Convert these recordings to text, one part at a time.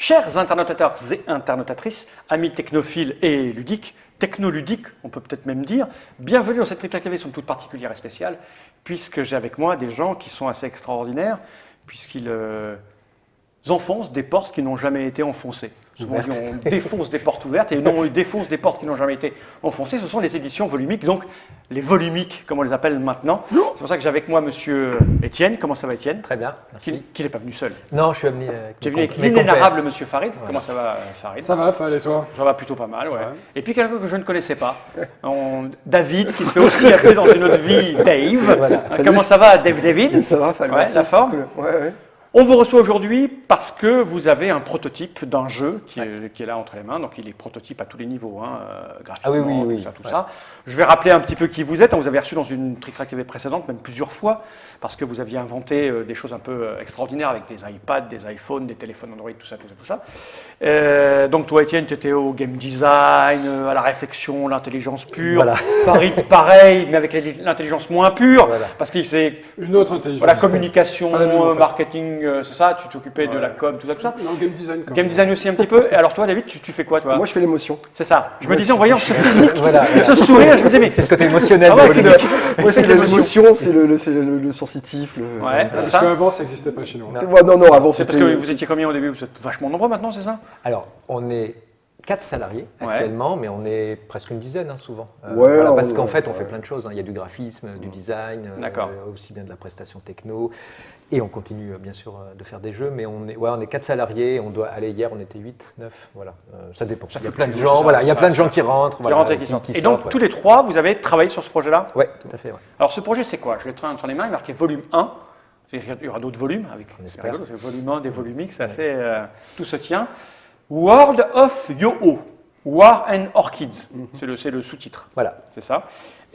Chers internautateurs et internautatrices, amis technophiles et ludiques, technoludiques, on peut peut-être même dire, bienvenue dans cette récréation toute particulière et spéciale, puisque j'ai avec moi des gens qui sont assez extraordinaires, puisqu'ils enfoncent des portes qui n'ont jamais été enfoncées. Souvent on dit on défonce des portes ouvertes et non on défonce des portes qui n'ont jamais été enfoncées. Ce sont les éditions volumiques, donc les volumiques comme on les appelle maintenant. C'est pour ça que j'ai avec moi monsieur Étienne. Comment ça va Étienne? Très bien, merci. Qui n'est pas venu seul. Non, je suis venu avec l'inénarrable monsieur Farid. Voilà. Comment ça va Farid? Ça va, Fal, et toi? Ça va plutôt pas mal, ouais. Et puis quelqu'un que je ne connaissais pas, David, qui se fait aussi appeler dans une autre vie Dave. Voilà. Comment ça va Dave David? Ça va, Fal. Ouais, la forme cool. Ouais. On vous reçoit aujourd'hui parce que vous avez un prototype d'un jeu qui est là entre les mains, donc il est prototype à tous les niveaux, graphiquement, oui. tout ça. Je vais rappeler un petit peu qui vous êtes. On vous avait reçu dans une Trick TV précédente, même plusieurs fois, parce que vous aviez inventé des choses un peu extraordinaires avec des iPads, des iPhones, des téléphones Android, tout ça. Donc toi, Étienne, tu étais au game design, à la réflexion, l'intelligence pure. Voilà. Farid, pareil, mais avec l'intelligence moins pure, Voilà. parce qu'il faisait Une autre intelligence. voilà, communication, Pas la même, en fait. marketing, c'est ça, tu t'occupais de la com, tout ça. Non, game design. Quand Game même. design aussi un petit peu. Et alors toi, David, tu fais quoi, toi? Moi, je fais l'émotion. C'est ça. Je me disais, en voyant ce physique Voilà, et ce sourire, je me disais, mais C'est le côté émotionnel. Ah ouais, de c'est Volumique. qu'est-ce Moi, c'est l'émotion. l'émotion, c'est le sensitif. Ouais, c'est Parce ça. qu'avant, ça n'existait pas chez nous. Non. Ouais, non, avant, C'est parce que vous étiez combien au début? Vous êtes vachement nombreux maintenant, c'est ça? Alors, on est 4 salariés Ouais. actuellement, mais on est presque une dizaine souvent. Ouais, Voilà, parce on- qu'en fait, on fait ouais. plein de choses. Il y a du graphisme, du design, D'accord. aussi bien de la prestation techno. Et on continue bien sûr de faire des jeux, mais on est 4 salariés. On doit aller hier, on était 8, 9, voilà. Ça dépend. Il y a plein de fluctue, gens, ça, voilà, il y a ça, plein de ça. gens qui rentrent, Qui voilà, rentrent et qui sortent. qui Et donc, sortent, tous les trois, vous avez travaillé sur ce projet-là? ouais, tout à fait. Ouais. Alors, ce projet, c'est quoi? Je l'ai entre les mains, il est marqué volume 1. Il y aura d'autres volumes, avec On c'est espère. rigolo, c'est volume 1 des volumiques, c'est assez. Tout se tient. World of Yo-Oh, War and Orchids, c'est le sous-titre. Voilà. C'est ça.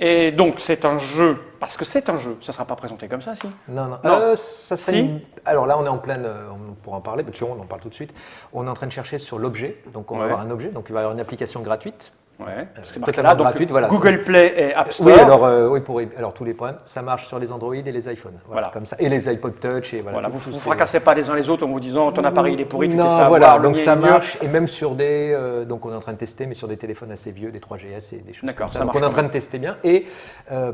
Et donc, c'est un jeu, parce que c'est un jeu, ça ne sera pas présenté comme ça, si? Non. Non. Ça serait Si. Alors là, on est en pleine. On pourra en parler, parce on en parle tout de suite. On est en train de chercher sur l'objet. Donc, on va Ouais. avoir un objet. Donc, il va y avoir une application gratuite. Ouais, c'est marqué totalement là, donc gratuite, voilà. Google Play et App Store. Oui, alors tous les problèmes, ça marche sur les Android et les iPhones. Voilà. Comme ça. Et les iPod Touch. Et Voilà, tout- vous tous ne vous ces- fracassez pas les uns les autres en vous disant ton appareil il est pourri, tu t'es fait Non, avoir, voilà, le donc mien ça est mieux. marche, et même sur des, donc on est en train de tester, mais sur des téléphones assez vieux, des 3GS et des choses D'accord, comme ça. ça Donc marche on est en train quand de tester bien, et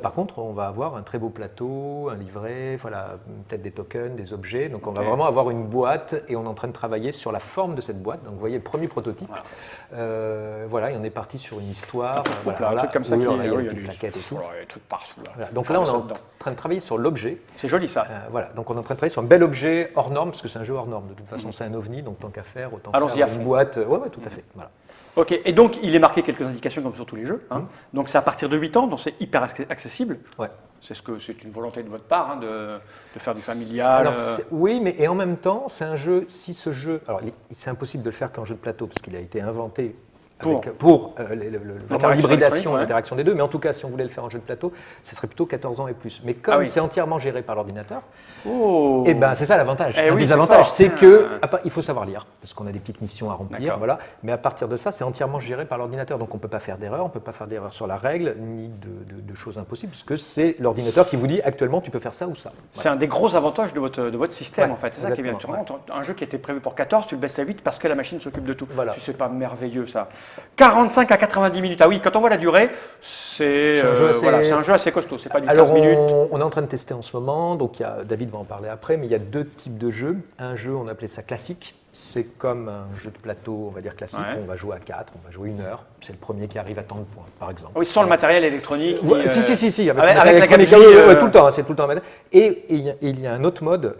par contre on va avoir un très beau plateau, un livret, voilà, peut-être des tokens, des objets, donc on va Ok. vraiment avoir une boîte, et on est en train de travailler sur la forme de cette boîte, donc vous voyez le premier prototype, voilà, et on est parti sur une histoire, Un truc comme ça oui, qui alors là, il y a oui, des il y a petites du- plaquettes et tout. voilà, il y a des trucs partout. Là. Voilà, donc Je là on est vois en ça dedans. train de travailler sur l'objet, C'est joli ça. voilà, donc on est en train de travailler sur un bel objet hors norme, parce que c'est un jeu hors norme. De toute façon, c'est un ovni, donc tant qu'à faire, autant Allons-y faire à fond. une boîte. Ouais, tout à fait. Voilà. Ok, et donc il est marqué quelques indications comme sur tous les jeux. Donc c'est à partir de 8 ans, donc c'est hyper accessible. Ouais. C'est une volonté de votre part de faire du familial. Alors, oui, mais et en même temps, c'est un jeu. Si ce jeu, alors c'est impossible de le faire qu'en jeu de plateau, parce qu'il a été inventé. Pour vraiment l'hybridation, ouais. l'interaction des deux, mais en tout cas, si on voulait le faire en jeu de plateau, ce serait plutôt 14 ans et plus. Mais comme oui. c'est entièrement géré par l'ordinateur, Oh. et ben c'est ça l'avantage. Eh Un oui, des c'est avantages, fort. c'est que il faut savoir lire, parce qu'on a des petites missions à remplir, D'accord. voilà. Mais à partir de ça, c'est entièrement géré par l'ordinateur, donc on peut pas faire d'erreur, on peut pas faire d'erreur sur la règle, ni de choses impossibles, puisque c'est l'ordinateur qui vous dit actuellement tu peux faire ça ou ça. C'est un des gros avantages de votre système Ouais, en fait. C'est ça qui est bien. exactement, Un jeu qui était prévu pour 14, tu le baisses à 8 parce que la machine s'occupe de tout. Voilà. C'est pas merveilleux ça. 45 à 90 minutes. Ah oui, quand on voit la durée, c'est C'est un jeu assez- voilà, c'est un jeu assez costaud. C'est pas du 15 Alors minutes. on est en train de tester en ce moment, donc David va en parler après, mais il y a deux types de jeux. Un jeu, on appelait ça classique. C'est comme un jeu de plateau, on va dire classique, Ouais. où on va jouer à 4, on va jouer 1 heure. C'est le premier qui arrive à tant de points, par exemple. Ah oui, sans le matériel électronique. ni, Si, avec le matériel la électronique, gabegie, ouais, tout le temps, c'est tout le temps. Et il y a un autre mode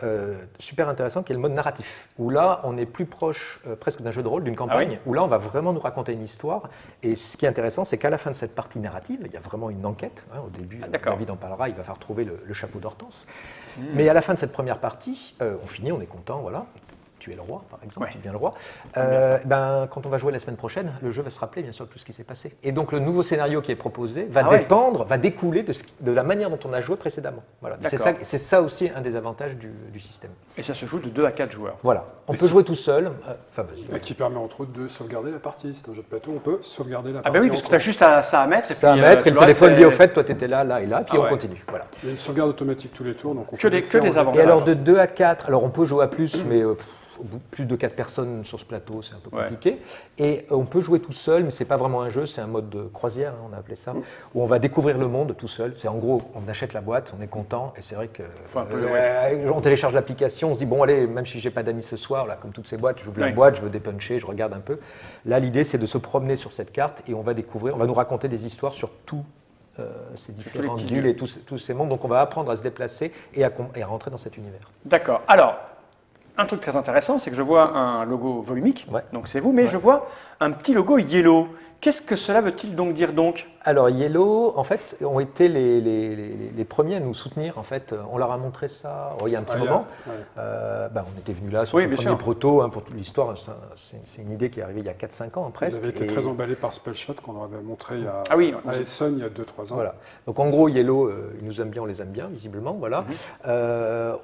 super intéressant qui est le mode narratif, où là, on est plus proche presque d'un jeu de rôle, d'une campagne, oui. où là, on va vraiment nous raconter une histoire. Et ce qui est intéressant, c'est qu'à la fin de cette partie narrative, il y a vraiment une enquête. Au début, d'accord. David en parlera, il va faire trouver le chapeau d'Hortense. Mais à la fin de cette première partie, on finit, on est content, voilà. Tu es le roi, par exemple, Ouais. tu deviens le roi. Quand on va jouer la semaine prochaine, le jeu va se rappeler bien sûr de tout ce qui s'est passé. Et donc le nouveau scénario qui est proposé va dépendre, va découler de la manière dont on a joué précédemment. Voilà. C'est ça aussi un des avantages du système. Et ça se joue de 2 à 4 joueurs. Voilà. On peut jouer tout seul. Vas-y. Et qui permet entre autres de sauvegarder la partie. C'est un jeu de plateau, on peut sauvegarder la Ah partie. ben oui, parce que en tu as cours. juste ça à mettre. Et Ça à puis, mettre, tout et le reste, téléphone c'est- dit au fait, toi tu étais là, là et là, puis Ah on ouais. continue. Voilà. Il y a une sauvegarde automatique tous les tours. Donc on Que peut des laisser en avantages. Et alors de 2 à 4, alors on peut jouer à plus, mais plus de 4 personnes sur ce plateau, c'est un peu compliqué. Et on peut jouer tout seul, mais c'est pas vraiment un jeu, c'est un mode de croisière, hein, on a appelé ça, où on va découvrir le monde tout seul. C'est en gros, on achète la boîte, on est content, et c'est vrai que on télécharge l'application, on se dit bon allez, même si j'ai pas d'amis ce soir, là, comme toutes ces boîtes, j'ouvre la boîte, je veux dépuncher, je regarde un peu. Là, l'idée c'est de se promener sur cette carte et on va découvrir, on va nous raconter des histoires sur tout. Ces différentes villes et tous ces mondes. Donc on va apprendre à se déplacer et à rentrer dans cet univers. D'accord. Alors, un truc très intéressant, c'est que je vois un logo volumique, donc c'est vous, mais je vois un petit logo Yellow. Qu'est-ce que cela veut-il donc dire donc ? Alors Yellow, en fait, ont été les premiers à nous soutenir. En fait, on leur a montré ça il y a un petit moment. On était venus là sur ce premier proto, hein, pour toute l'histoire. C'est une idée qui est arrivée il y a 4-5 ans presque. Vous avez été très emballés par Spellshot qu'on leur avait montré à Essen il y a 2-3 ans. Voilà. Donc en gros, Yellow, ils nous aiment bien, on les aime bien, visiblement. Voilà.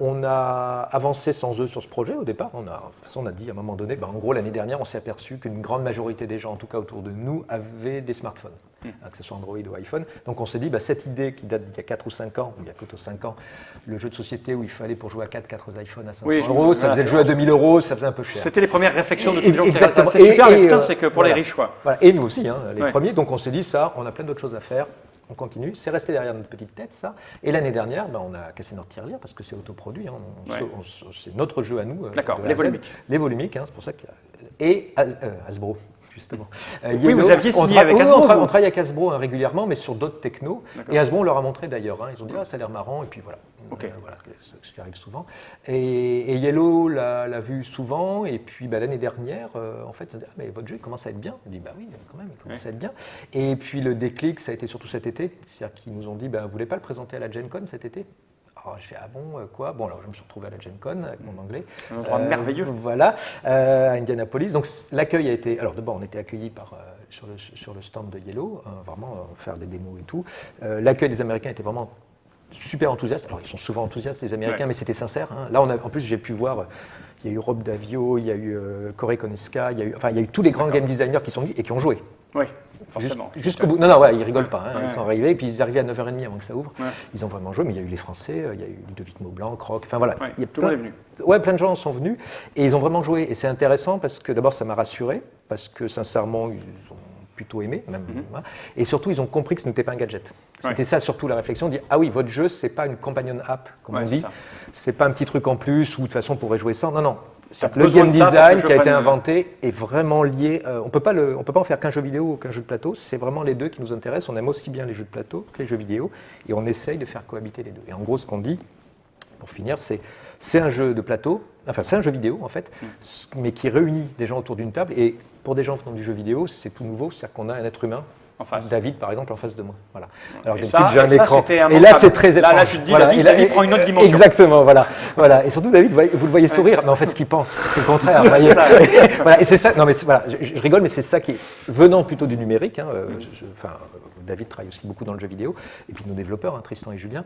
On a avancé sans eux sur ce projet au départ. De toute façon, on a dit à un moment donné, en gros, l'année dernière, on s'est aperçu qu'une grande majorité des gens, en tout cas autour de nous, avaient des smartphones, que ce soit Android ou iPhone. Donc on s'est dit, cette idée qui date d'il y a 4 ou 5 ans, ou il y a plutôt 5 ans, le jeu de société où il fallait pour jouer à 4 iPhones à 500 euros, ça faisait le jeu à 2000 euros, ça faisait un peu cher. C'était les premières réflexions de tous les gens qui disaient ça. C'est super, mais putain, c'est que pour les riches, quoi. Voilà. Et nous aussi, les premiers. Donc on s'est dit, ça, on a plein d'autres choses à faire. On continue, c'est resté derrière notre petite tête, ça. Et l'année dernière, on a cassé notre tirelire parce que c'est autoproduit. C'est notre jeu à nous. D'accord, les volumiques. Les volumiques, c'est pour ça qu'il y a. Et Hasbro, justement. Oui, vous aviez signé avec Hasbro. On travaille avec Hasbro régulièrement, mais sur d'autres technos. Et Hasbro, on leur a montré d'ailleurs. Ils ont dit, ça a l'air marrant, et puis voilà. Voilà, ce qui arrive souvent. Et Yellow l'a vu souvent, et puis l'année dernière, en fait, mais votre jeu commence à être bien. On dit, oui, quand même, il commence à être bien. Et puis le déclic, ça a été surtout cet été. C'est-à-dire qu'ils nous ont dit, vous voulez pas le présenter à la Gen Con cet été ? Alors je fais, quoi ? Bon, alors je me suis retrouvé à la Gen Con avec mon anglais. Un endroit merveilleux. Voilà, à Indianapolis. Donc l'accueil a été. Alors d'abord, on était accueillis sur le stand de Yellow, vraiment faire des démos et tout. L'accueil des Américains était vraiment super enthousiaste. Alors ils sont souvent enthousiastes, les Américains, mais c'était sincère. Là, en plus, j'ai pu voir. Il y a eu Rob Davio, il y a eu Corey Koneska, il y a eu tous les grands game designers qui sont venus et qui ont joué. Oui, forcément. Jusqu'au bout. Non, ils rigolent pas. Ils sont arrivés, et puis ils arrivaient à 9h30 avant que ça ouvre. Ils ont vraiment joué, mais il y a eu les Français, il y a eu Ludovic Maublanc, Croc, tout le monde est venu. Plein de gens sont venus, et ils ont vraiment joué. Et c'est intéressant parce que d'abord, ça m'a rassuré, parce que sincèrement, ils ont plutôt aimé, même. Et surtout, ils ont compris que ce n'était pas un gadget. C'était ça surtout la réflexion, de dire, ah oui, votre jeu, c'est pas une companion app, comme on dit. C'est pas un petit truc en plus, ou de toute façon, on pourrait jouer sans. Non. Le game design qui a été inventé est vraiment lié. On peut pas en faire qu'un jeu vidéo ou qu'un jeu de plateau. C'est vraiment les deux qui nous intéressent. On aime aussi bien les jeux de plateau que les jeux vidéo, et on essaye de faire cohabiter les deux. Et en gros, ce qu'on dit, pour finir, c'est un jeu de plateau. Enfin, c'est un jeu vidéo en fait, mais qui réunit des gens autour d'une table. Et pour des gens venant du jeu vidéo, c'est tout nouveau. C'est-à-dire qu'on a un être humain. David, par exemple, en face de moi. Voilà. Alors, j'ai un écran. Et là, c'est très étrange. Là, je te dis, David prend une autre dimension. Exactement, voilà. Et surtout, David, vous le voyez sourire, mais en fait, ce qu'il pense, c'est le contraire. Et c'est ça. Non, mais voilà, je rigole, mais c'est ça qui est venant plutôt du numérique. David travaille aussi beaucoup dans le jeu vidéo, et puis nos développeurs, Tristan et Julien.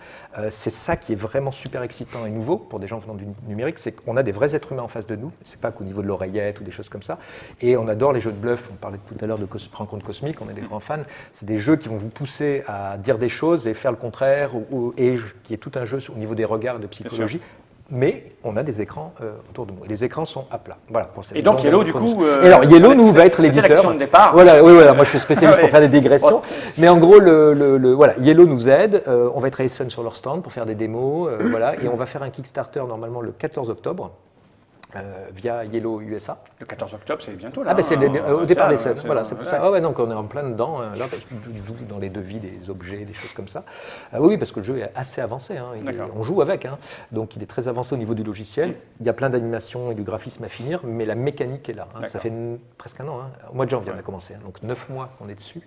C'est ça qui est vraiment super excitant et nouveau pour des gens venant du numérique, c'est qu'on a des vrais êtres humains en face de nous. C'est pas qu'au niveau de l'oreillette ou des choses comme ça. Et on adore les jeux de bluff. On parlait tout à l'heure de rencontres cosmiques. On est des grands fans. C'est des jeux qui vont vous pousser à dire des choses et faire le contraire, et qui est tout un jeu au niveau des regards, de psychologie. Mais on a des écrans autour de nous. Et les écrans sont à plat. Voilà, et donc Yellow, du coup... Et alors Yellow, nous, va être l'éditeur. De départ. Voilà, moi je suis spécialiste pour faire des digressions. Mais en gros, Yellow nous aide. On va être à Essen sur leur stand pour faire des démos. Et on va faire un Kickstarter normalement le 14 octobre. Via Yellow USA. Le 14 octobre, c'est bientôt là. C'est au départ des scènes. Voilà, c'est pour ça. Donc on est en plein dedans, là, dans les devis des objets, des choses comme ça. Oui, parce que le jeu est assez avancé. On joue avec, donc il est très avancé au niveau du logiciel. Il y a plein d'animations et du graphisme à finir, mais la mécanique est là. Ça fait presque un an. Au mois de janvier, on a commencé. Donc 9 mois qu'on est dessus.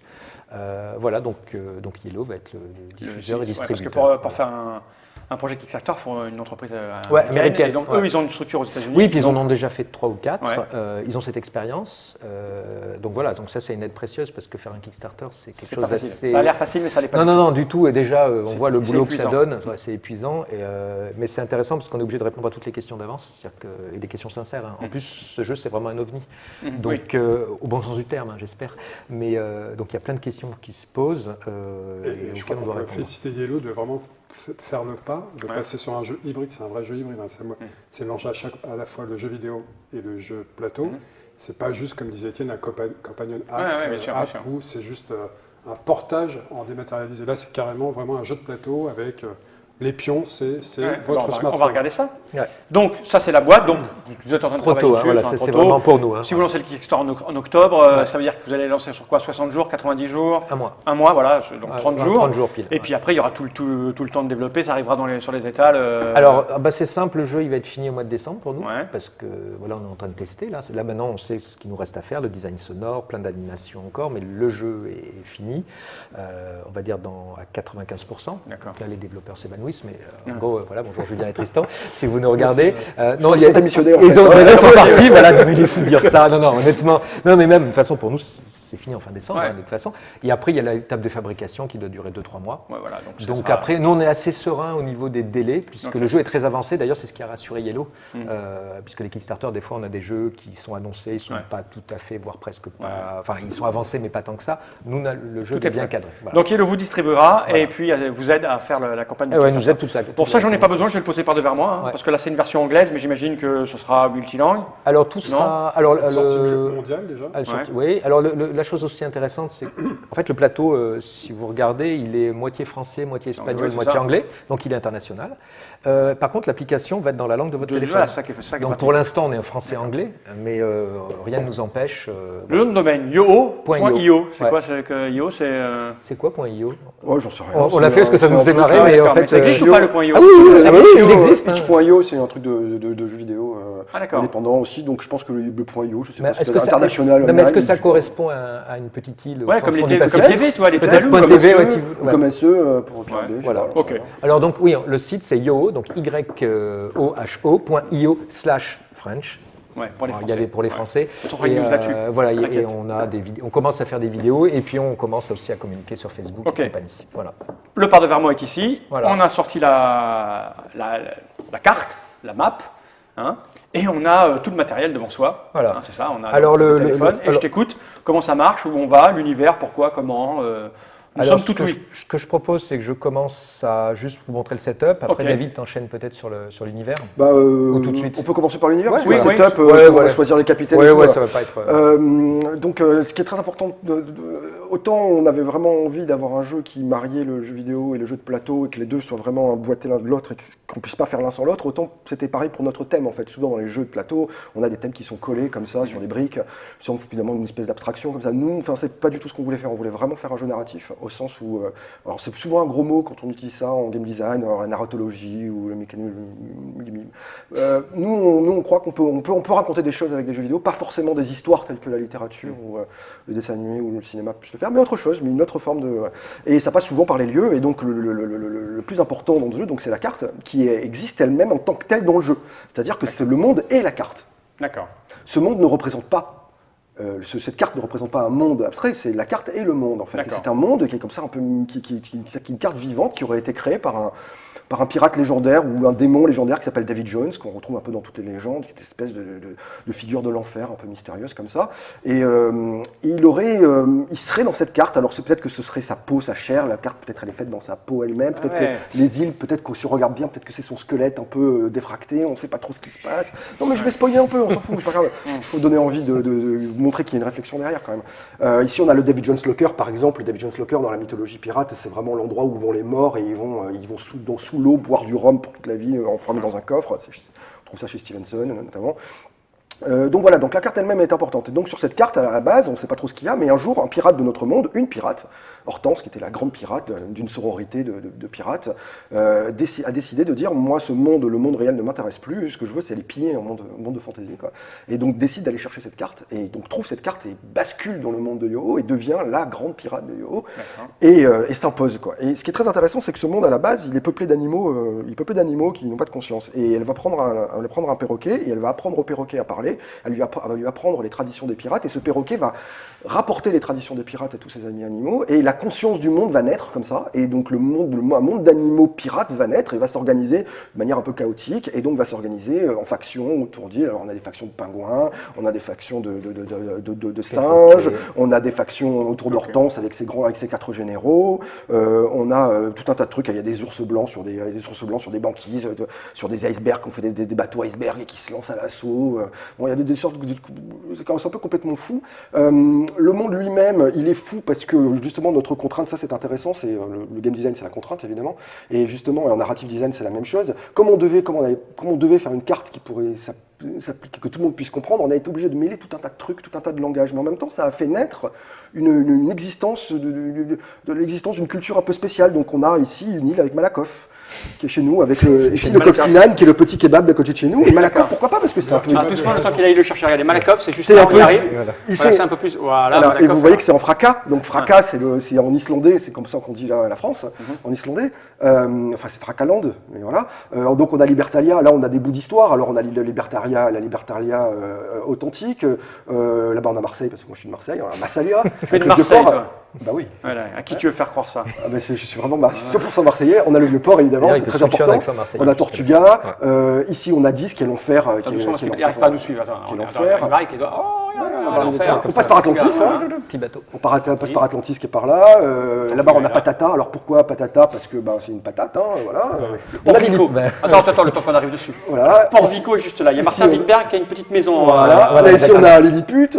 Donc Yellow va être le diffuseur et distributeur. Parce que pour faire un projet Kickstarter, il faut une entreprise américaine. Et donc eux, ils ont une structure aux États-Unis. Oui, puis ils en ont déjà fait 3 ou 4. Ils ont cette expérience. Donc ça, c'est une aide précieuse parce que faire un Kickstarter, c'est quelque chose d'assez... Ça a l'air facile, mais ça l'est pas. Non, du tout. Et déjà, on voit le boulot que ça donne. C'est épuisant. Mais c'est intéressant parce qu'on est obligé de répondre à toutes les questions d'avance, et des questions sincères. En plus, ce jeu, c'est vraiment un ovni. Donc, au bon sens du terme, j'espère. Mais donc, il y a plein de questions qui se posent. Et je crois qu'on doit féliciter Yellow de vraiment faire le pas là, de passer sur un jeu hybride, c'est un vrai jeu hybride. Hein, c'est mélanger à la fois le jeu vidéo et le jeu plateau. C'est pas juste, comme disait Étienne, un companion app où c'est juste un portage en dématérialisé. Là, c'est carrément vraiment un jeu de plateau avec les pions, c'est votre smartphone. On va regarder ça. Ouais. Donc, ça, c'est la boîte. Donc, vous êtes en train de travailler dessus. Voilà, c'est vraiment pour nous. Hein. Si vous lancez le Kickstarter en octobre, ça veut dire que vous allez lancer sur quoi? 60 jours, 90 jours? Un mois, voilà. Donc, 30 jours. 30 jours pile. Et puis après, il y aura tout le temps de développer. Ça arrivera sur les étals. Alors, c'est simple. Le jeu, il va être fini au mois de décembre pour nous. Parce que, voilà, on est en train de tester. Là, maintenant, on sait ce qu'il nous reste à faire. Le design sonore, plein d'animations encore. Mais le jeu est fini. On va dire à 95%. D'accord. Donc là, les développeurs s'évanouissent. Mais en gros, voilà, bonjour Julien et Tristan, si vous nous regardez. Non, ils sont partis, voilà, mais il est fou de dire ça. Non, honnêtement. Non, mais même, de toute façon, pour nous, c'est fini en fin décembre, de toute façon. Et après, il y a l'étape de fabrication qui doit durer 2-3 mois. Ouais, voilà, donc après, nous, on est assez serein au niveau des délais, puisque le jeu est très avancé. D'ailleurs, c'est ce qui a rassuré Yellow, puisque les Kickstarter, des fois, on a des jeux qui sont annoncés, ils ne sont pas tout à fait, voire presque pas. Enfin, ils sont avancés, mais pas tant que ça. Nous, le jeu est bien cadré. Voilà. Donc, Yellow vous distribuera et puis vous aide à faire la campagne. Oui, nous aide tout ça. Pour ça, j'en ai pas besoin, je vais le poser par devers moi, parce que là, c'est une version anglaise, mais j'imagine que ce sera multilangue. Alors, tout sera. Alors, sortie mondiale déjà. Oui, alors la chose aussi intéressante, c'est qu'en fait, le plateau, si vous regardez, il est moitié français, moitié espagnol, moitié anglais, donc il est international. Par contre, l'application va être dans la langue de votre téléphone. Donc pour l'instant, on est en français-anglais, mais rien ne nous empêche. Le nom de domaine, yoo.io. C'est quoi .io? C'est quoi .io? Ouais, j'en sais rien. On l'a fait parce que ça nous démarrait, mais en fait. Ça existe ou pas le .io? Ah oui, il existe. Pitch.io, c'est un truc de jeux vidéo indépendant aussi, donc je pense que le .io, je sais pas, c'est international. Mais est-ce que ça correspond à une petite île? Ouais, comme les TV, tu vois, les peut-être comme SE pour regarder. Voilà. Alors donc oui, le site c'est Yoho, donc yoho.io/French. Ouais, pour les Français. Il y a pour les Français. On fera une news là-dessus. Voilà, et on commence à faire des vidéos et puis on commence aussi à communiquer sur Facebook et compagnie. Voilà. Le par devers moi est ici. Voilà. On a sorti la carte, la map. Et on a tout le matériel devant soi. Voilà. C'est ça, on a le téléphone. Et je t'écoute, comment ça marche, où on va, l'univers, pourquoi, comment. Alors, ce que je propose, c'est que je commence à juste vous montrer le setup. Après, David t'enchaîne peut-être sur l'univers. Ou tout de suite. On peut commencer par l'univers, parce que le setup, on va choisir les capitaines. Ouais, ça va pas être. Donc, ce qui est très important, autant on avait vraiment envie d'avoir un jeu qui mariait le jeu vidéo et le jeu de plateau et que les deux soient vraiment emboîtés l'un de l'autre et qu'on puisse pas faire l'un sans l'autre, autant c'était pareil pour notre thème en fait. Souvent dans les jeux de plateau, on a des thèmes qui sont collés comme ça sur les briques, sur finalement une espèce d'abstraction comme ça. Nous, c'est pas du tout ce qu'on voulait faire. On voulait vraiment faire un jeu narratif au sens où, alors c'est souvent un gros mot quand on utilise ça en game design, alors la narratologie ou le mécanisme. Nous, on croit qu'on peut raconter des choses avec des jeux vidéo, pas forcément des histoires telles que la littérature ou le dessin animé ou le cinéma puisse le faire, mais autre chose, mais une autre forme de. Et ça passe souvent par les lieux, et donc le plus important dans le jeu, donc c'est la carte qui existe elle-même en tant que telle dans le jeu. C'est-à-dire que c'est le monde et la carte. D'accord. Ce monde ne représente pas. Cette carte ne représente pas un monde abstrait, c'est la carte et le monde en fait. Et c'est un monde qui est comme ça un peu qui est une carte vivante qui aurait été créée par un pirate légendaire ou un démon légendaire qui s'appelle David Jones, qu'on retrouve un peu dans toutes les légendes, qui est une espèce de figure de l'enfer un peu mystérieuse comme ça. Et il serait dans cette carte, alors c'est peut-être que ce serait sa peau, sa chair, la carte peut-être elle est faite dans sa peau elle-même, peut-être que les îles, peut-être que si on regarde bien, peut-être que c'est son squelette un peu défracté, on ne sait pas trop ce qui se passe. Non mais je vais spoiler un peu, on s'en fout, c'est pas grave. Il faut donner envie de montrer qu'il y a une réflexion derrière quand même. Ici on a le David Jones Locker par exemple. Le David Jones Locker dans la mythologie pirate, c'est vraiment l'endroit où vont les morts et ils vont sous l'eau boire du rhum pour toute la vie, enfermé dans un coffre. On trouve ça chez Stevenson notamment. Donc voilà, donc la carte elle-même est importante. Et donc sur cette carte, à la base, on ne sait pas trop ce qu'il y a, mais un jour, un pirate de notre monde, une pirate, Hortense, qui était la grande pirate d'une sororité de pirates, a décidé de dire, moi, le monde réel ne m'intéresse plus, ce que je veux, c'est aller piller un monde de fantaisie, quoi. Et donc décide d'aller chercher cette carte, et donc trouve cette carte et bascule dans le monde de Yoho, et devient la grande pirate de Yoho, et s'impose, quoi. Et ce qui est très intéressant, c'est que ce monde, à la base, il est peuplé d'animaux qui n'ont pas de conscience. Et elle va prendre un perroquet, et elle va apprendre au perroquet à parler, parler, elle va lui apprendre les traditions des pirates, et ce perroquet va rapporter les traditions des pirates à tous ses amis animaux, et la conscience du monde va naître comme ça, et donc un monde d'animaux pirates va naître, et va s'organiser de manière un peu chaotique, et donc va s'organiser en factions autour d'île. Alors on a des factions de pingouins, on a des factions de singes, on a des factions autour d'Hortense avec ses 4 généraux, on a tout un tas de trucs, il y a des ours blancs sur des banquises, sur des icebergs, on fait des bateaux icebergs et qui se lancent à l'assaut. Bon, il y a des sortes c'est un peu complètement fou. Le monde lui-même, il est fou parce que justement notre contrainte, ça c'est intéressant, c'est le game design, c'est la contrainte évidemment, et justement en narrative design c'est la même chose. Comme on devait faire une carte qui pourrait s'appliquer, que tout le monde puisse comprendre, on a été obligé de mêler tout un tas de trucs, tout un tas de langages, mais en même temps ça a fait naître une existence de l'existence d'une culture un peu spéciale. Donc on a ici une île avec Malakoff, qui est chez nous, avec ici le coccinane, qui est le petit kebab d'à côté de chez nous. Et Malakoff, pourquoi pas, parce que c'est un peu... doucement, le temps qu'il aille le chercher. Regardez, Malakoff, c'est juste là où il arrive. C'est un peu plus... Voilà, et vous voyez que c'est en fracas. Donc fracas, c'est en islandais, c'est comme ça qu'on dit la France, en islandais. Enfin, c'est Frakaland, mais voilà. Donc on a Libertalia, là on a des bouts d'histoire. Alors on a la Libertalia authentique. Là-bas on a Marseille, parce que moi je suis de Marseille. On a Massalia. Tu es de Marseille, toi? Bah oui. Voilà. À qui tu veux faire croire ça? Je suis vraiment 100% marseillais. On a le Vieux-Port, évidemment, c'est très important. On a Tortuga. Ici, on a 10 qui est l'enfer. Il n'arrive pas à nous suivre. On passe par Atlantis. On passe par Atlantis qui est par là. Là-bas, on a Patata. Alors pourquoi Patata? Parce que c'est une patate. Voilà. Port Vico. Attends, le temps qu'on arrive dessus. Voilà. Port Vico est juste là. Il y a Martin Wittberg qui a une petite maison. Voilà. Ici, on a Lilliput.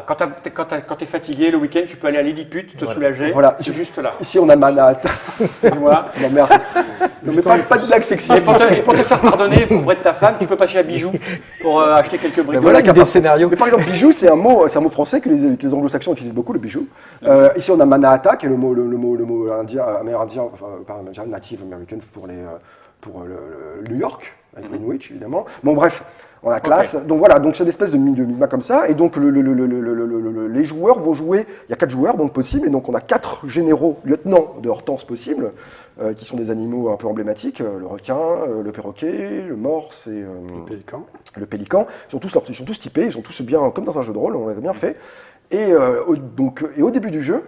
Quand tu es fatigué le week-end, tu peux aller à Lilliput, te soulager. Voilà. C'est juste là. Ici, on a Manhattan. Excusez-moi. Non, merde. Non, mais pas de blague sexy. Et pour te faire pardonner auprès de ta femme, tu peux passer à Bijoux pour acheter quelques bricoles. Voilà l'idée de scénario. Mais par exemple, bijou, c'est un mot français que les anglo-saxons utilisent beaucoup, le bijou. Ici, on a Manhattan, qui est le mot indien, amérindien, enfin, pas native American pour le New York, avec Greenwich, évidemment. Bon, bref. On a classe, donc voilà, donc c'est une espèce de mima comme ça, et donc les joueurs vont jouer, il y a 4 joueurs donc possibles, et donc on a 4 généraux, lieutenants de Hortense possibles, qui sont des animaux un peu emblématiques, le requin, le perroquet, le morse et le pélican. Ils sont tous typés, ils sont tous bien, comme dans un jeu de rôle, on les a bien fait, et au début du jeu,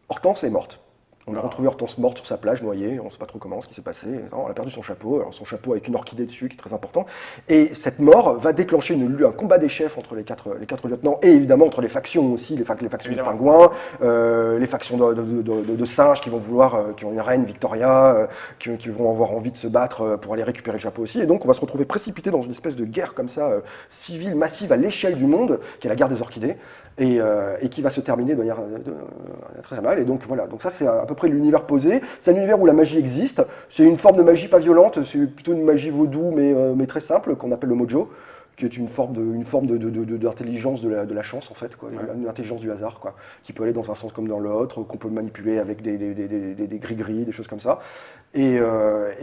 Hortense est morte. On a retrouvé Hortense morte sur sa plage, noyée, on ne sait pas trop comment, ce qui s'est passé. Non, elle a perdu son chapeau, alors son chapeau avec une orchidée dessus qui est très important. Et cette mort va déclencher un combat des chefs entre les quatre lieutenants, et évidemment entre les factions aussi, les factions de pingouins, les factions de singes qui vont qui ont une reine, Victoria, qui vont avoir envie de se battre pour aller récupérer le chapeau aussi. Et donc on va se retrouver précipité dans une espèce de guerre comme ça, civile, massive à l'échelle du monde, qui est la guerre des orchidées. Et qui va se terminer de manière très mal. Et donc voilà, donc ça c'est à peu près l'univers posé. C'est un univers où la magie existe. C'est une forme de magie pas violente, c'est plutôt une magie vaudou, mais très simple, qu'on appelle le mojo, qui est une forme d'intelligence de la chance en fait, quoi, une intelligence du hasard, quoi, qui peut aller dans un sens comme dans l'autre, qu'on peut manipuler avec des gris-gris, des choses comme ça. Et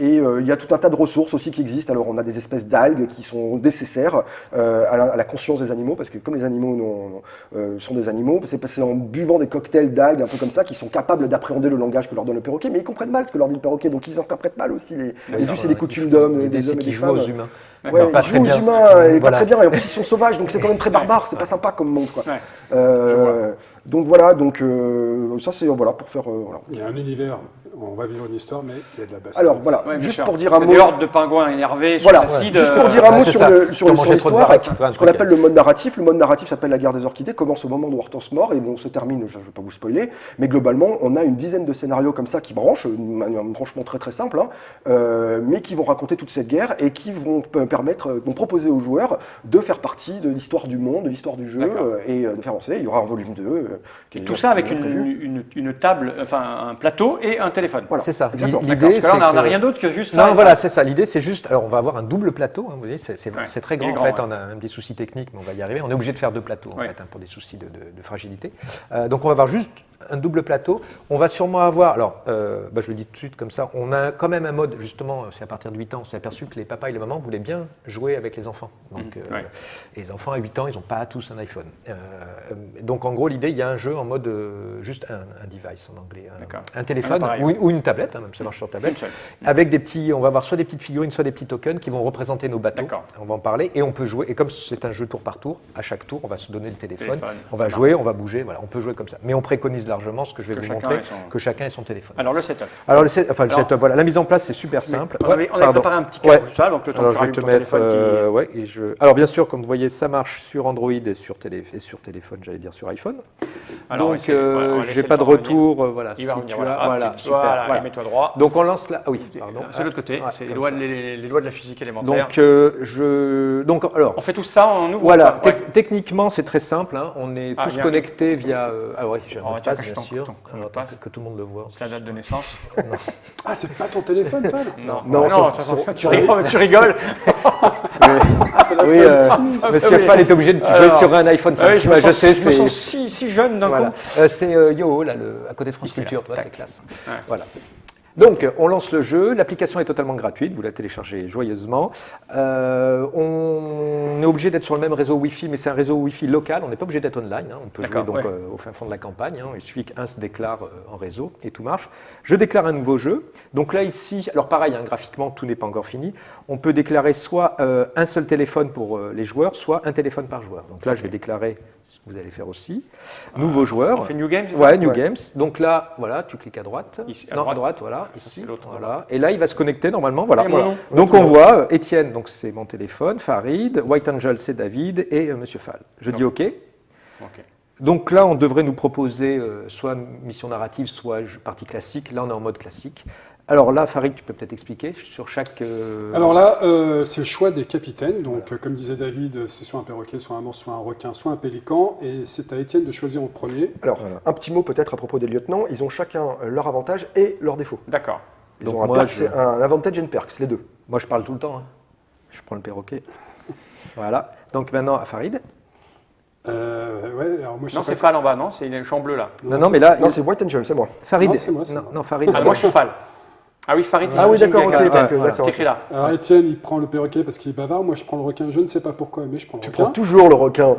il y a tout un tas de ressources aussi qui existent. Alors on a des espèces d'algues qui sont nécessaires à la conscience des animaux, parce que comme les animaux sont des animaux, c'est en buvant des cocktails d'algues un peu comme ça qu'ils sont capables d'appréhender le langage que leur donne le perroquet, mais ils comprennent mal ce que leur dit le perroquet, donc ils interprètent mal aussi les us et les coutumes d'hommes, des hommes et des femmes. Aux humains. Ouais, ils jouent aux humains et pas très bien, et en plus ils sont sauvages, donc c'est quand même très barbare, c'est pas sympa comme monde, quoi. Donc voilà, ça c'est pour faire. Voilà. Il y a un univers, on va vivre une histoire, mais il y a de la baston. Alors voilà, juste pour dire un mot. Des hordes de pingouins énervés, voilà, juste pour dire un mot sur l'histoire, ce qu'on appelle le mode narratif. Le mode narratif s'appelle La guerre des orchidées, commence au moment de Hortense mort et se termine, je ne vais pas vous spoiler, mais globalement, on a une dizaine de scénarios comme ça qui branchent, un branchement très très simple, mais qui vont raconter toute cette guerre et qui vont vont proposer aux joueurs de faire partie de l'histoire du monde, de l'histoire du jeu et de faire avancer. Il y aura un volume 2. Et tout ça avec une table, enfin un plateau et un téléphone. Voilà. C'est ça. L'idée, c'est on n'a rien d'autre que juste ça. Non, voilà, c'est ça. L'idée, c'est juste. Alors, on va avoir un double plateau. Vous voyez, c'est très grand. En fait, on a un petit souci technique, mais on va y arriver. On est obligé de faire 2 plateaux en fait, pour des soucis de fragilité. Donc, on va avoir juste un double plateau. On va sûrement avoir, alors je le dis tout de suite comme ça, on a quand même un mode, justement, c'est à partir de 8 ans, on s'est aperçu que les papas et les mamans voulaient bien jouer avec les enfants. Donc, les enfants à 8 ans, ils n'ont pas tous un iPhone. Donc en gros, l'idée, il y a un jeu en mode juste un device en anglais, un téléphone ou une tablette, même ça marche sur tablette, avec des petits, on va avoir soit des petites figurines, soit des petits tokens qui vont représenter nos bateaux. On va en parler et on peut jouer. Et comme c'est un jeu tour par tour, à chaque tour, on va se donner le téléphone, on va jouer, on va bouger, voilà, on peut jouer comme ça. Mais on préconise largement ce que je vais vous montrer, que chacun ait son téléphone. Alors le setup. Alors le setup, voilà, la mise en place c'est super simple. On avait préparé un petit cadre, ça, donc le temps alors, que je vais te mettre, alors bien sûr, comme vous voyez, ça marche sur Android et sur téléphone, j'allais dire sur iPhone. Alors, donc j'ai pas de retour, voilà. Il va revenir, voilà, super. Voilà, mets-toi droit. Donc on lance là, oui, pardon. C'est l'autre côté, c'est les lois de la physique élémentaire. Alors, on fait tout ça en ouvre. Voilà, techniquement c'est très simple, hein. On est tous connectés via. Ah oui, j'ai un mot de passe, bien sûr. Que tout le monde le voit. C'est la date de naissance. Ah, c'est pas ton téléphone, Fal? Non, tu rigoles. Oui, Monsieur Fall est obligé de jouer sur un iPhone 5. Je sais, je me sens si jeune d'un coup. C'est Yoho, là, à côté de France Culture, c'est classe. Voilà. Donc, on lance le jeu, l'application est totalement gratuite, vous la téléchargez joyeusement. On est obligé d'être sur le même réseau Wi-Fi, mais c'est un réseau Wi-Fi local, on n'est pas obligé d'être online, hein. On peut jouer donc au fin fond de la campagne, hein. Il suffit qu'un se déclare en réseau et tout marche. Je déclare un nouveau jeu, donc là ici, alors pareil, hein, graphiquement tout n'est pas encore fini, on peut déclarer soit un seul téléphone pour les joueurs, soit un téléphone par joueur. Donc là je vais déclarer ce que vous allez faire aussi. Nouveau joueur. On fait New Games, c'est ça ? Ouais, New Games. Donc là, voilà, tu cliques à droite. Ici, à droite, voilà, ici. Voilà. Et là, il va se connecter normalement. Voilà. Voilà. Donc on voit Étienne, donc c'est mon téléphone, Farid, White Angel, c'est David et Monsieur Fall. Je dis OK. Donc là, on devrait nous proposer soit mission narrative, soit partie classique. Là, on est en mode classique. Alors là, Farid, tu peux peut-être expliquer sur chaque... Alors là, c'est le choix des capitaines. Donc, comme disait David, c'est soit un perroquet, soit un morse, soit un requin, soit un pélican. Et c'est à Étienne de choisir en premier. Alors, un petit mot peut-être à propos des lieutenants. Ils ont chacun leur avantage et leurs défauts. D'accord. Ils ont un avantage et une perks, les deux. Moi, je parle tout le temps. Hein. Je prends le perroquet. Voilà. Donc maintenant, à Farid. Alors moi, non, c'est Fall en bas, non? C'est le champ bleu là. Non, mais là... Non, c'est White Angel, c'est moi. Farid. Non, c'est moi. Non, Farid. Ah, moi, je suis Fall. Ah oui, Farid, ah oui, d'accord, ok, parce que c'est écrit là. Alors Étienne, il prend le perroquet parce qu'il est bavard. Moi, je prends le requin. Je ne sais pas pourquoi, mais je prends le requin. Tu prends toujours le requin. Ouais.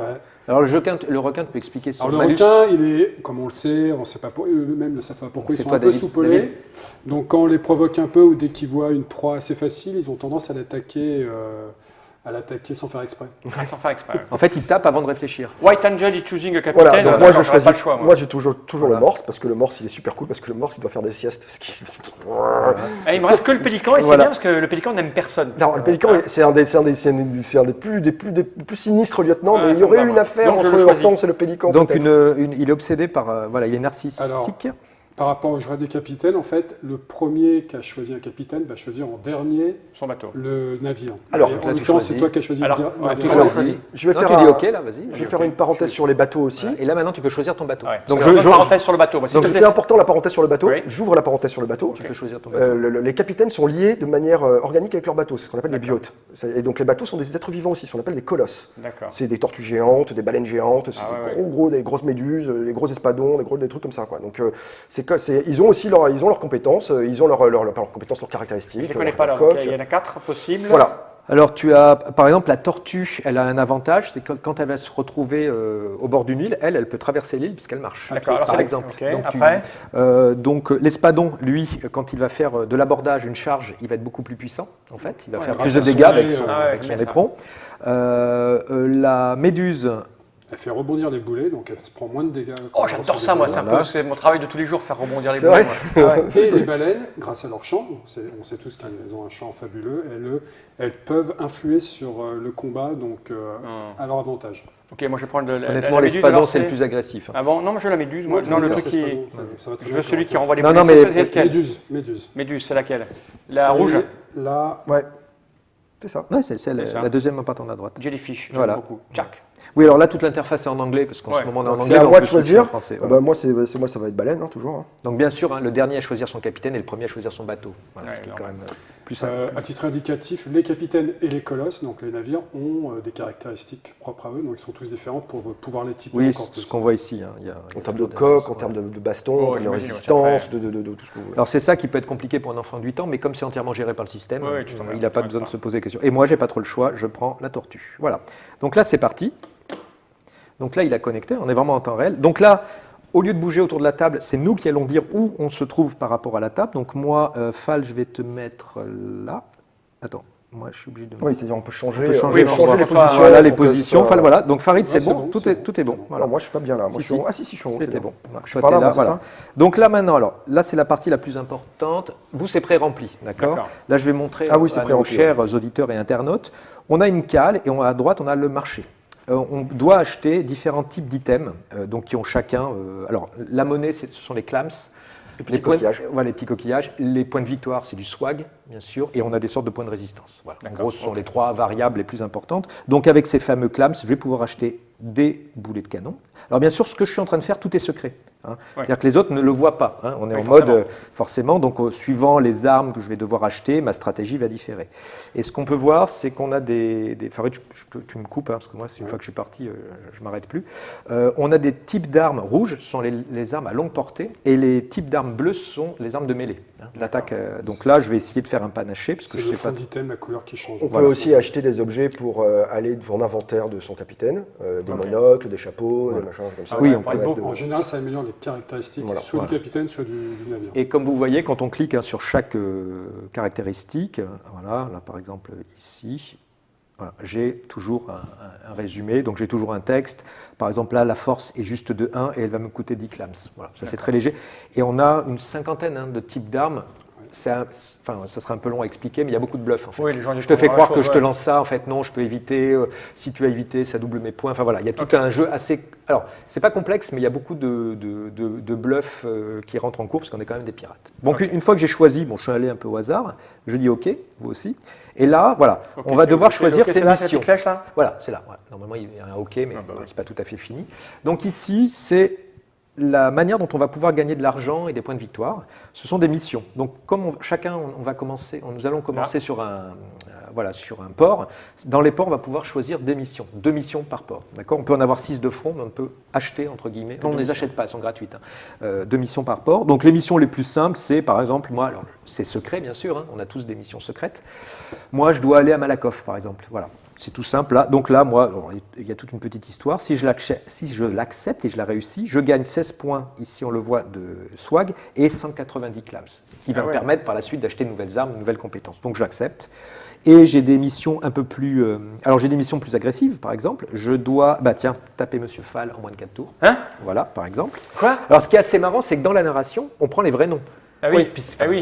Alors le requin, tu peux expliquer sur Alors le requin, il est, comme on le sait, on ne sait pas eux-mêmes ne savent pas pourquoi, ils sont un peu soupolés. Donc quand on les provoque un peu ou dès qu'ils voient une proie assez facile, ils ont tendance à l'attaquer sans faire exprès. Sans faire exprès. En fait, ils tapent avant de réfléchir. White Angel is choosing a capitaine. Voilà, donc moi je choisis. Pas le choix, moi j'ai toujours le morse parce que le morse il est super cool parce que le morse il doit faire des siestes. Et il me reste que le pélican et c'est bien parce que le pélican n'aime personne. Non, le pélican c'est un des plus sinistres lieutenants, mais il y aurait une affaire entre Hortense et le pélican. Donc il est obsédé par il est narcissique. Alors, par rapport au choix des capitaines, en fait, le premier qui a choisi un capitaine va choisir en dernier son bateau, le navire. Alors, en l'occurrence, c'est toi qui as choisi le navire. Je vais faire une parenthèse sur les bateaux aussi. Et là, maintenant, tu peux choisir ton bateau. Donc, je parenthèse sur le bateau. Donc, c'est important la parenthèse sur le bateau. J'ouvre la parenthèse sur le bateau. Tu peux choisir ton bateau. Les capitaines sont liés de manière organique avec leur bateau. C'est ce qu'on appelle les biotes. Et donc, les bateaux sont des êtres vivants aussi. Ce qu'on appelle des colosses. C'est des tortues géantes, des baleines géantes, des grosses méduses, des gros espadons, des trucs comme ça. Donc, ils ont aussi leurs compétences, ils ont leurs compétences, leurs caractéristiques. Je ne les connais pas là, il y en a 4 possibles. Voilà. Alors tu as, par exemple, la tortue, elle a un avantage, c'est que quand elle va se retrouver au bord d'une île, elle peut traverser l'île puisqu'elle marche. D'accord, par exemple. Donc, après donc l'espadon, lui, quand il va faire de l'abordage, une charge, il va être beaucoup plus puissant, en fait. Il va faire plus de dégâts avec son éperon. La méduse... Elle fait rebondir les boulets, donc elle se prend moins de dégâts. Oh, j'adore ça, moi. C'est mon travail de tous les jours, faire rebondir les boulets. Et les baleines, grâce à leur chant, on sait tous qu'elles ont un chant fabuleux, elles peuvent influer sur le combat, donc à leur avantage. Ok, moi je vais prendre honnêtement, l'espadon, c'est le plus agressif. Ah bon? Non, mais je veux la méduse. Moi, non, le truc qui. Je veux celui qui renvoie les boulets. Non, mais Méduse. Méduse, c'est laquelle? La rouge? La. Ouais. C'est ça. Ouais, c'est la deuxième en partant de la droite. Jellyfish, j'aime voilà. beaucoup. Jack. Oui, alors là, toute l'interface est en anglais, parce qu'en ce moment, on est en anglais. C'est à moi de choisir. Français, moi, ça va être baleine, toujours. Hein. Donc, bien sûr, le dernier à choisir son capitaine et le premier à choisir son bateau. Voilà, ce qui est quand même plus simple. À titre indicatif, les capitaines et les colosses, donc les navires, ont des caractéristiques propres à eux, donc ils sont tous différents pour pouvoir les typer. Oui, c'est ce qu'on voit ici. Hein. En termes de coque, en termes de baston, en termes de résistance, de tout ce que vous voulez. Alors, c'est ça qui peut être compliqué pour un enfant de 8 ans, mais comme c'est entièrement géré par le système, il n'a pas besoin de se poser des questions. Et moi, j'ai pas trop le choix, je prends la tortue. Voilà. Donc là, c'est parti. Donc là, il a connecté, on est vraiment en temps réel. Donc là, au lieu de bouger autour de la table, c'est nous qui allons dire où on se trouve par rapport à la table. Donc moi, Fal, je vais te mettre là. Attends, moi je suis obligé de... Oui, c'est-à-dire on peut changer, les positions. Voilà, les positions. Enfin, voilà. Donc Farid, c'est bon, tout est bon. Voilà. Non, moi je suis pas bien là. Moi, je suis en haut. C'était bon. Je suis pas là, voilà. Donc là maintenant, alors là c'est la partie la plus importante. Vous, c'est pré-rempli, d'accord? Là, je vais montrer à nos chers auditeurs et internautes. On a une cale et à droite, on a le marché. On doit acheter différents types d'items, donc qui ont chacun. Alors, la monnaie, ce sont les clams. Les coquillages. Voilà, les petits coquillages. Les points de victoire, c'est du swag, bien sûr. Et on a des sortes de points de résistance. Voilà. En gros, ce sont les 3 variables les plus importantes. Donc, avec ces fameux clams, je vais pouvoir acheter des boulets de canon. Alors, bien sûr, ce que je suis en train de faire, tout est secret. Hein. C'est-à-dire que les autres ne le voient pas. Hein. On est en mode, forcément, donc suivant les armes que je vais devoir acheter, ma stratégie va différer. Et ce qu'on peut voir, c'est qu'on a Farid, tu me coupes, hein, parce que moi, une fois que je suis parti, je ne m'arrête plus. On a des types d'armes rouges, ce sont les armes à longue portée, et les types d'armes bleues, ce sont les armes de mêlée, d'attaque. Donc là, je vais essayer de faire un panaché, parce que je sais pas. C'est l'item, la couleur qui change. On peut aussi acheter des objets pour aller pour l'inventaire de son capitaine, des monocles, des chapeaux, des machins comme ça. Oui, en général, ça améliore les caractéristiques, soit du capitaine, soit du navire. Et comme vous voyez, quand on clique sur chaque caractéristique, voilà, là par exemple ici, voilà, j'ai toujours un résumé, donc j'ai toujours un texte. Par exemple là, la force est juste de 1 et elle va me coûter 10 clams. Voilà, ça c'est très léger. Et on a une cinquantaine de types d'armes. Ça serait un peu long à expliquer, mais il y a beaucoup de bluffs. En fait. Oui, je te fais croire que je te lance ça, en fait non, je peux éviter. Si tu as évité, ça double mes points. Enfin voilà, il y a tout un jeu assez. Alors, c'est pas complexe, mais il y a beaucoup de bluffs qui rentrent en cours parce qu'on est quand même des pirates. Donc une fois que j'ai choisi, je suis allé un peu au hasard, je dis OK, vous aussi. Et là, voilà, on va devoir choisir ses missions. Voilà, c'est là. Ouais. Normalement, il y a un OK, mais c'est pas tout à fait fini. Donc ici, c'est la manière dont on va pouvoir gagner de l'argent et des points de victoire. Ce sont des missions. Donc, comme nous allons commencer sur un port. Dans les ports, on va pouvoir choisir des missions, 2 missions par port. D'accord ? On peut en avoir 6 de front, mais on peut acheter, entre guillemets. Non, on ne les achète pas, elles sont gratuites. 2 missions par port. Donc, les missions les plus simples, c'est par exemple, moi, alors c'est secret, bien sûr, on a tous des missions secrètes. Moi, je dois aller à Malakoff, par exemple. Voilà. C'est tout simple. Là. Donc là, moi, il y a toute une petite histoire. Si je l'accepte et je la réussis, je gagne 16 points, ici on le voit, de swag et 190 clams, qui va me permettre par la suite d'acheter de nouvelles armes, de nouvelles compétences. Donc j'accepte. Et j'ai des missions un peu plus... alors j'ai des missions plus agressives, par exemple. Je dois, taper Monsieur Fall en moins de 4 tours. Voilà, par exemple. Quoi ? Alors ce qui est assez marrant, c'est que dans la narration, on prend les vrais noms. Ah oui.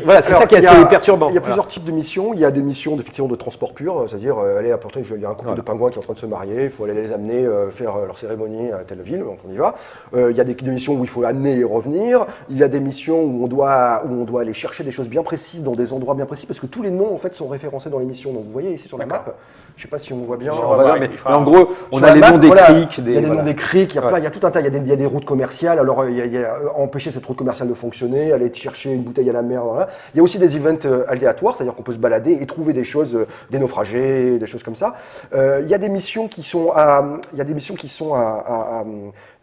Voilà, c'est ça qui est assez perturbant. Il y a plusieurs types de missions. Il y a des missions de transport pur, c'est-à-dire aller apporter. Il y a un couple de pingouins qui est en train de se marier, il faut aller les amener faire leur cérémonie à telle ville, donc on y va. Il y a des missions où il faut amener et revenir. Il y a des missions où on doit aller chercher des choses bien précises dans des endroits bien précis, parce que tous les noms en fait sont référencés dans les missions. Donc vous voyez ici sur la map. Je ne sais pas si on voit bien. Mais en gros, on a les noms des criques. Il y a des noms des criques, il y a tout un tas. Il y a des routes commerciales. Alors, il y a empêcher cette route commerciale de fonctionner, aller chercher une bouteille à la mer. Voilà. Il y a aussi des events aléatoires, c'est-à-dire qu'on peut se balader et trouver des choses, des naufragés, des choses comme ça. Il y a des missions qui sont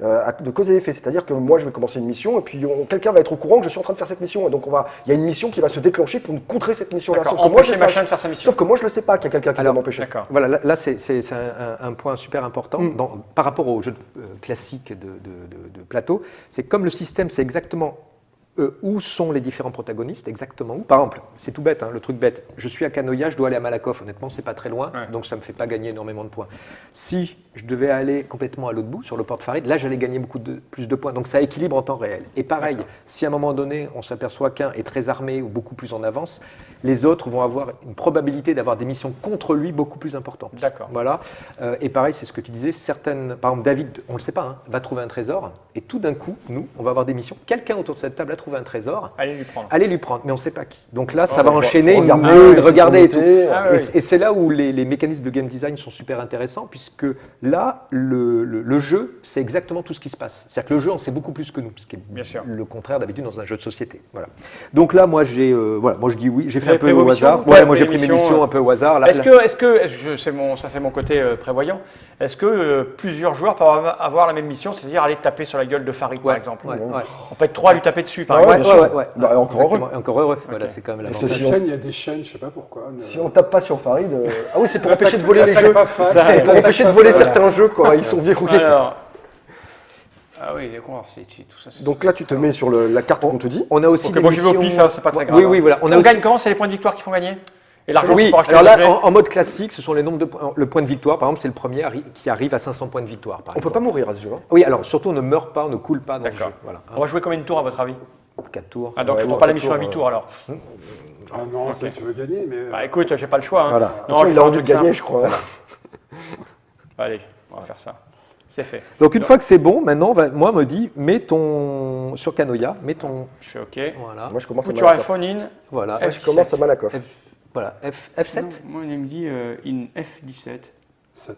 de cause et effet. C'est-à-dire que moi, je vais commencer une mission et puis quelqu'un va être au courant que je suis en train de faire cette mission. Et donc, il y a une mission qui va se déclencher pour contrer cette mission-là. Sauf que moi, je ne le sais pas qu'il y a quelqu'un qui va m'empêcher. Voilà, là c'est un point super important par rapport aux jeux classiques de plateau. C'est comme le système, c'est exactement où sont les différents protagonistes, exactement où. Par exemple, c'est tout bête, le truc bête. Je suis à Kanoya, je dois aller à Malakoff. Honnêtement, c'est pas très loin, donc ça me fait pas gagner énormément de points. Si je devais aller complètement à l'autre bout, sur le port de Farid, là j'allais gagner plus de points. Donc ça équilibre en temps réel. Et pareil, si à un moment donné on s'aperçoit qu'un est très armé ou beaucoup plus en avance, les autres vont avoir une probabilité d'avoir des missions contre lui beaucoup plus importantes. D'accord. Voilà. Et pareil, c'est ce que tu disais. Par exemple, David, on le sait pas, va trouver un trésor, et tout d'un coup, nous, on va avoir des missions. Quelqu'un autour de cette table a trouvé trouvé un trésor. Allez lui prendre. Allez lui prendre, mais on ne sait pas qui. Donc là, ça va enchaîner, regarder et tout. Ah, Et c'est là où les mécanismes de game design sont super intéressants, puisque là, le jeu, c'est exactement tout ce qui se passe. C'est-à-dire que le jeu en sait beaucoup plus que nous, ce qui est le contraire d'habitude dans un jeu de société. Voilà. Donc là, moi, je dis oui. J'ai fait un peu au hasard. Ouais, moi, j'ai pris mes missions un peu au hasard. Est-ce que c'est mon côté prévoyant. Est-ce que plusieurs joueurs peuvent avoir la même mission, c'est-à-dire aller taper sur la gueule de Farid, par exemple? On peut être 3 à lui taper dessus, par exemple. Bah, encore heureux. Voilà, c'est quand même la il y a des chaînes, je sais pas pourquoi. Si on tape pas sur Farid, ah oui, c'est pour empêcher de voler les jeux. C'est pour empêcher de voler certains jeux, quoi. Ils sont verrouillés. Ah oui, d'accord, c'est tout ça. Donc là, tu te mets sur la carte qu'on te dit. On a aussi. Moi, je vais au pif, c'est pas très grave. Oui, voilà. On gagne comment? C'est les points de victoire qui font gagner? Et l'argent, oui, pour acheter alors là, en mode classique, ce sont les nombres le point de victoire. Par exemple, c'est le premier qui arrive à 500 points de victoire. On peut pas mourir à ce jeu. Oui, alors surtout, on ne meurt pas, on ne coule pas dans le jeu. Voilà. On va jouer combien de tours, à votre avis? 4 tours. Ah, donc je ne prends pas la mission à 8 tours, alors. Ah non, ça, tu veux gagner, mais... Bah écoute, j'ai pas le choix. Voilà. Non, il a envie de gagner, je crois. Allez, on va faire ça. C'est fait. Donc une fois que c'est bon, maintenant, moi, me dit, mets ton... Sur Canoia, mets ton... Je fais OK. Voilà. Moi, je commence à Put your Malakoff. iPhone in. Voilà. Moi, je commence à Malakoff. Voilà, F7. Non, moi, il me dit in F17. 7.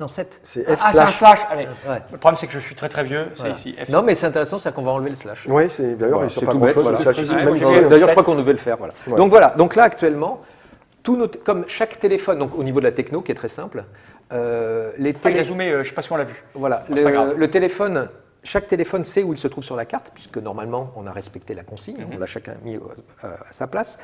Non, 7. C'est F Ah, c'est un slash. Allez. Ouais. Le problème, c'est que je suis très très vieux. C'est ici. F. Non, mais c'est intéressant, c'est qu'on va enlever le slash. Oui, c'est d'ailleurs, Voilà, il c'est pas tout grand bête, chose. voilà. Ouais, D'ailleurs, je crois qu'on devait le faire. Voilà. Ouais. Donc voilà, donc là actuellement, comme chaque téléphone, donc au niveau de la techno qui est très simple, les Il a zoomé, je ne sais pas si on l'a vu. voilà, c'est pas grave. le téléphone, chaque téléphone sait où il se trouve sur la carte, puisque normalement on a respecté la consigne, on l'a chacun mis à sa place.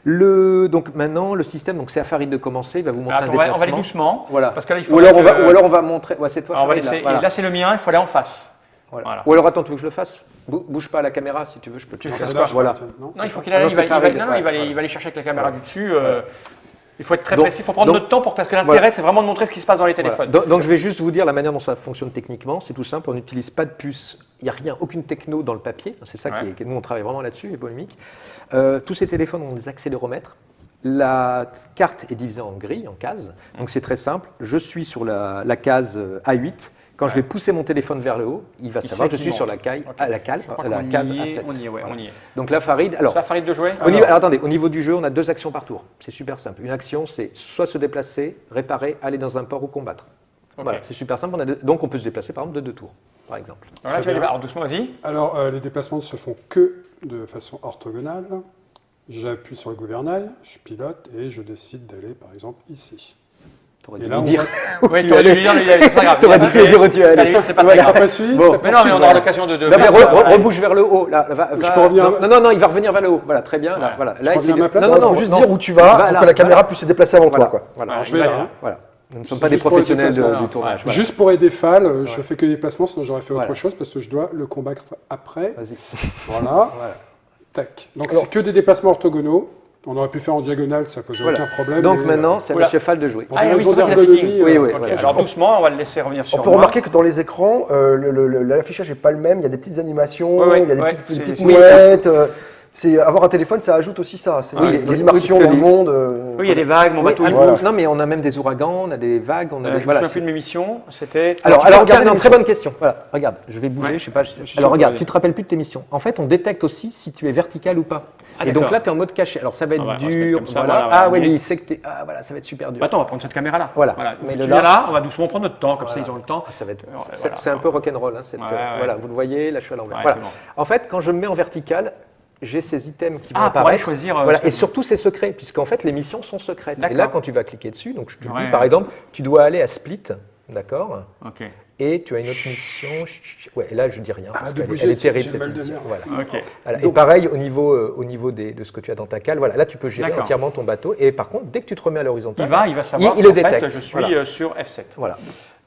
Donc maintenant, le système, donc c'est à Farid de commencer, il va vous montrer un déplacement. On va aller doucement. Voilà. Parce que là, il faut ou alors on va montrer. Ouais, c'est toi. Alors, on va Farid, laisser. voilà. Là, c'est le mien, il faut aller en face. Voilà. Ou alors attends, tu veux que je le fasse? Bouge pas à la caméra si tu veux, je peux te faire ça. Voilà. Non, il faut qu'il aille. Il va aller chercher avec la caméra du dessus. Il faut être très précis, il faut prendre notre temps parce que l'intérêt, c'est vraiment de montrer ce qui se passe dans les téléphones. Donc je vais juste vous dire la manière dont ça fonctionne techniquement. C'est tout simple, on n'utilise pas de puce. Il n'y a rien, aucune techno dans le papier. C'est ça qui est. Nous, on travaille vraiment là-dessus, Evolumic. Tous ces téléphones ont des accéléromètres. La carte est divisée en grilles, en cases. Donc c'est très simple. Je suis sur la case A8. Quand je vais pousser mon téléphone vers le haut, il va savoir que je suis sur la case A7. On y est. Donc là, Farid. Alors, ça, Farid de jouer. Alors attendez, au niveau du jeu, on a 2 actions par tour. C'est super simple. Une action, c'est soit se déplacer, réparer, aller dans un port ou combattre. Voilà, c'est super simple. Donc on peut se déplacer par exemple de 2 tours, par exemple. Alors doucement, vas-y. Alors les déplacements ne se font que de façon orthogonale. J'appuie sur le gouvernail, je pilote et je décide d'aller par exemple ici. Et là, on dire oui, tu aurais dû lui dire, c'est pas grave. Tu aurais dû lui dire où tu allais. C'est pas très grave. Mais non, mais on aura l'occasion de. Rebouge vers le haut. Je peux revenir. Non, il va revenir vers le haut. Voilà, très bien. Voilà. Là, il à ma place. Non, juste dire où tu vas pour que la caméra puisse se déplacer avant toi. Voilà, je vais là. Voilà. Nous ne sommes pas des professionnels du tournage. Juste pour aider Fall, je fais que des déplacements, sinon j'aurais fait autre chose parce que je dois le combattre après. Vas-y. Voilà. Tac. Donc c'est que des déplacements orthogonaux. On aurait pu faire en diagonale, ça posait aucun problème. Donc maintenant, c'est à M. Fall de jouer. Pour des raisons d'ergonomie. Oui. Alors doucement, on va le laisser revenir sur moi. On peut remarquer que dans les écrans, l'affichage n'est pas le même. Il y a des petites animations, il y a des petites mouettes. Avoir un téléphone, ça ajoute aussi ça. C'est de l'immersion dans le monde. Oui, il y a des vagues, mon bateau. Non, mais on a même des ouragans, on a des vagues, on a des. Je me souviens plus de mes missions. C'était. Alors, très bonne question. Voilà, regarde, je vais bouger, je sais pas. Alors, regarde, tu te rappelles plus de tes missions. En fait, on détecte aussi si tu es vertical ou pas. Et donc là, tu es en mode caché. Alors, ça va être dur. Ah, oui, il sait que tu. Ah, voilà, ça va être super dur. Attends, on va prendre cette caméra-là. Voilà. Mais tu viens là, on va doucement prendre notre temps, comme ça, ils ont le temps. C'est un peu rock'n'roll. Voilà, vous le voyez, là, je suis à l'envers. En fait, quand je me mets en vertical, j'ai ces items qui vont apparaître. Choisir. Voilà, et surtout, c'est secret, puisqu'en fait, les missions sont secrètes. Et là, quand tu vas cliquer dessus, donc je te dis, par exemple, tu dois aller à Split, d'accord? Ok. Et tu as une autre mission. Ouais, et là, je dis rien, parce qu'elle est terrible, cette mission. Voilà. Okay. Voilà. Et pareil, au niveau de ce que tu as dans ta cale, voilà, là, tu peux gérer entièrement ton bateau. Et par contre, dès que tu te remets à l'horizontale, il va savoir il le détecte. Fait, je suis sur F7. Voilà.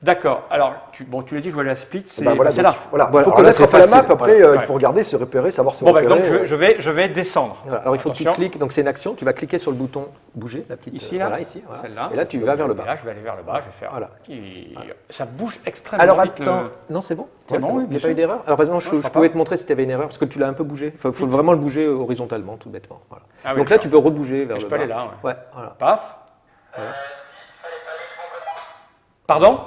D'accord. Alors, tu l'as dit, je vois la split, c'est là. Il faut connaître la map, après, il faut regarder, se repérer, savoir se repérer. Donc, je vais descendre. Voilà. Alors, il faut que tu cliques, donc c'est une action, tu vas cliquer sur le bouton bouger, la petite. Ici, là. Voilà, ici. Voilà. Celle-là. Et là, tu vas vers le bas. Et là, je vais aller vers le bas, je vais faire. Voilà. Ça bouge extrêmement vite. Alors, attends. Non, c'est bon. C'est bon, il n'y a pas eu d'erreur. Alors, par exemple, je pouvais te montrer si tu avais une erreur, parce que tu l'as un peu bougé. Il faut vraiment le bouger horizontalement, tout bêtement. Donc là, tu peux rebouger vers le bas. Je peux aller là. Ouais, voilà. Paf. Pardon ?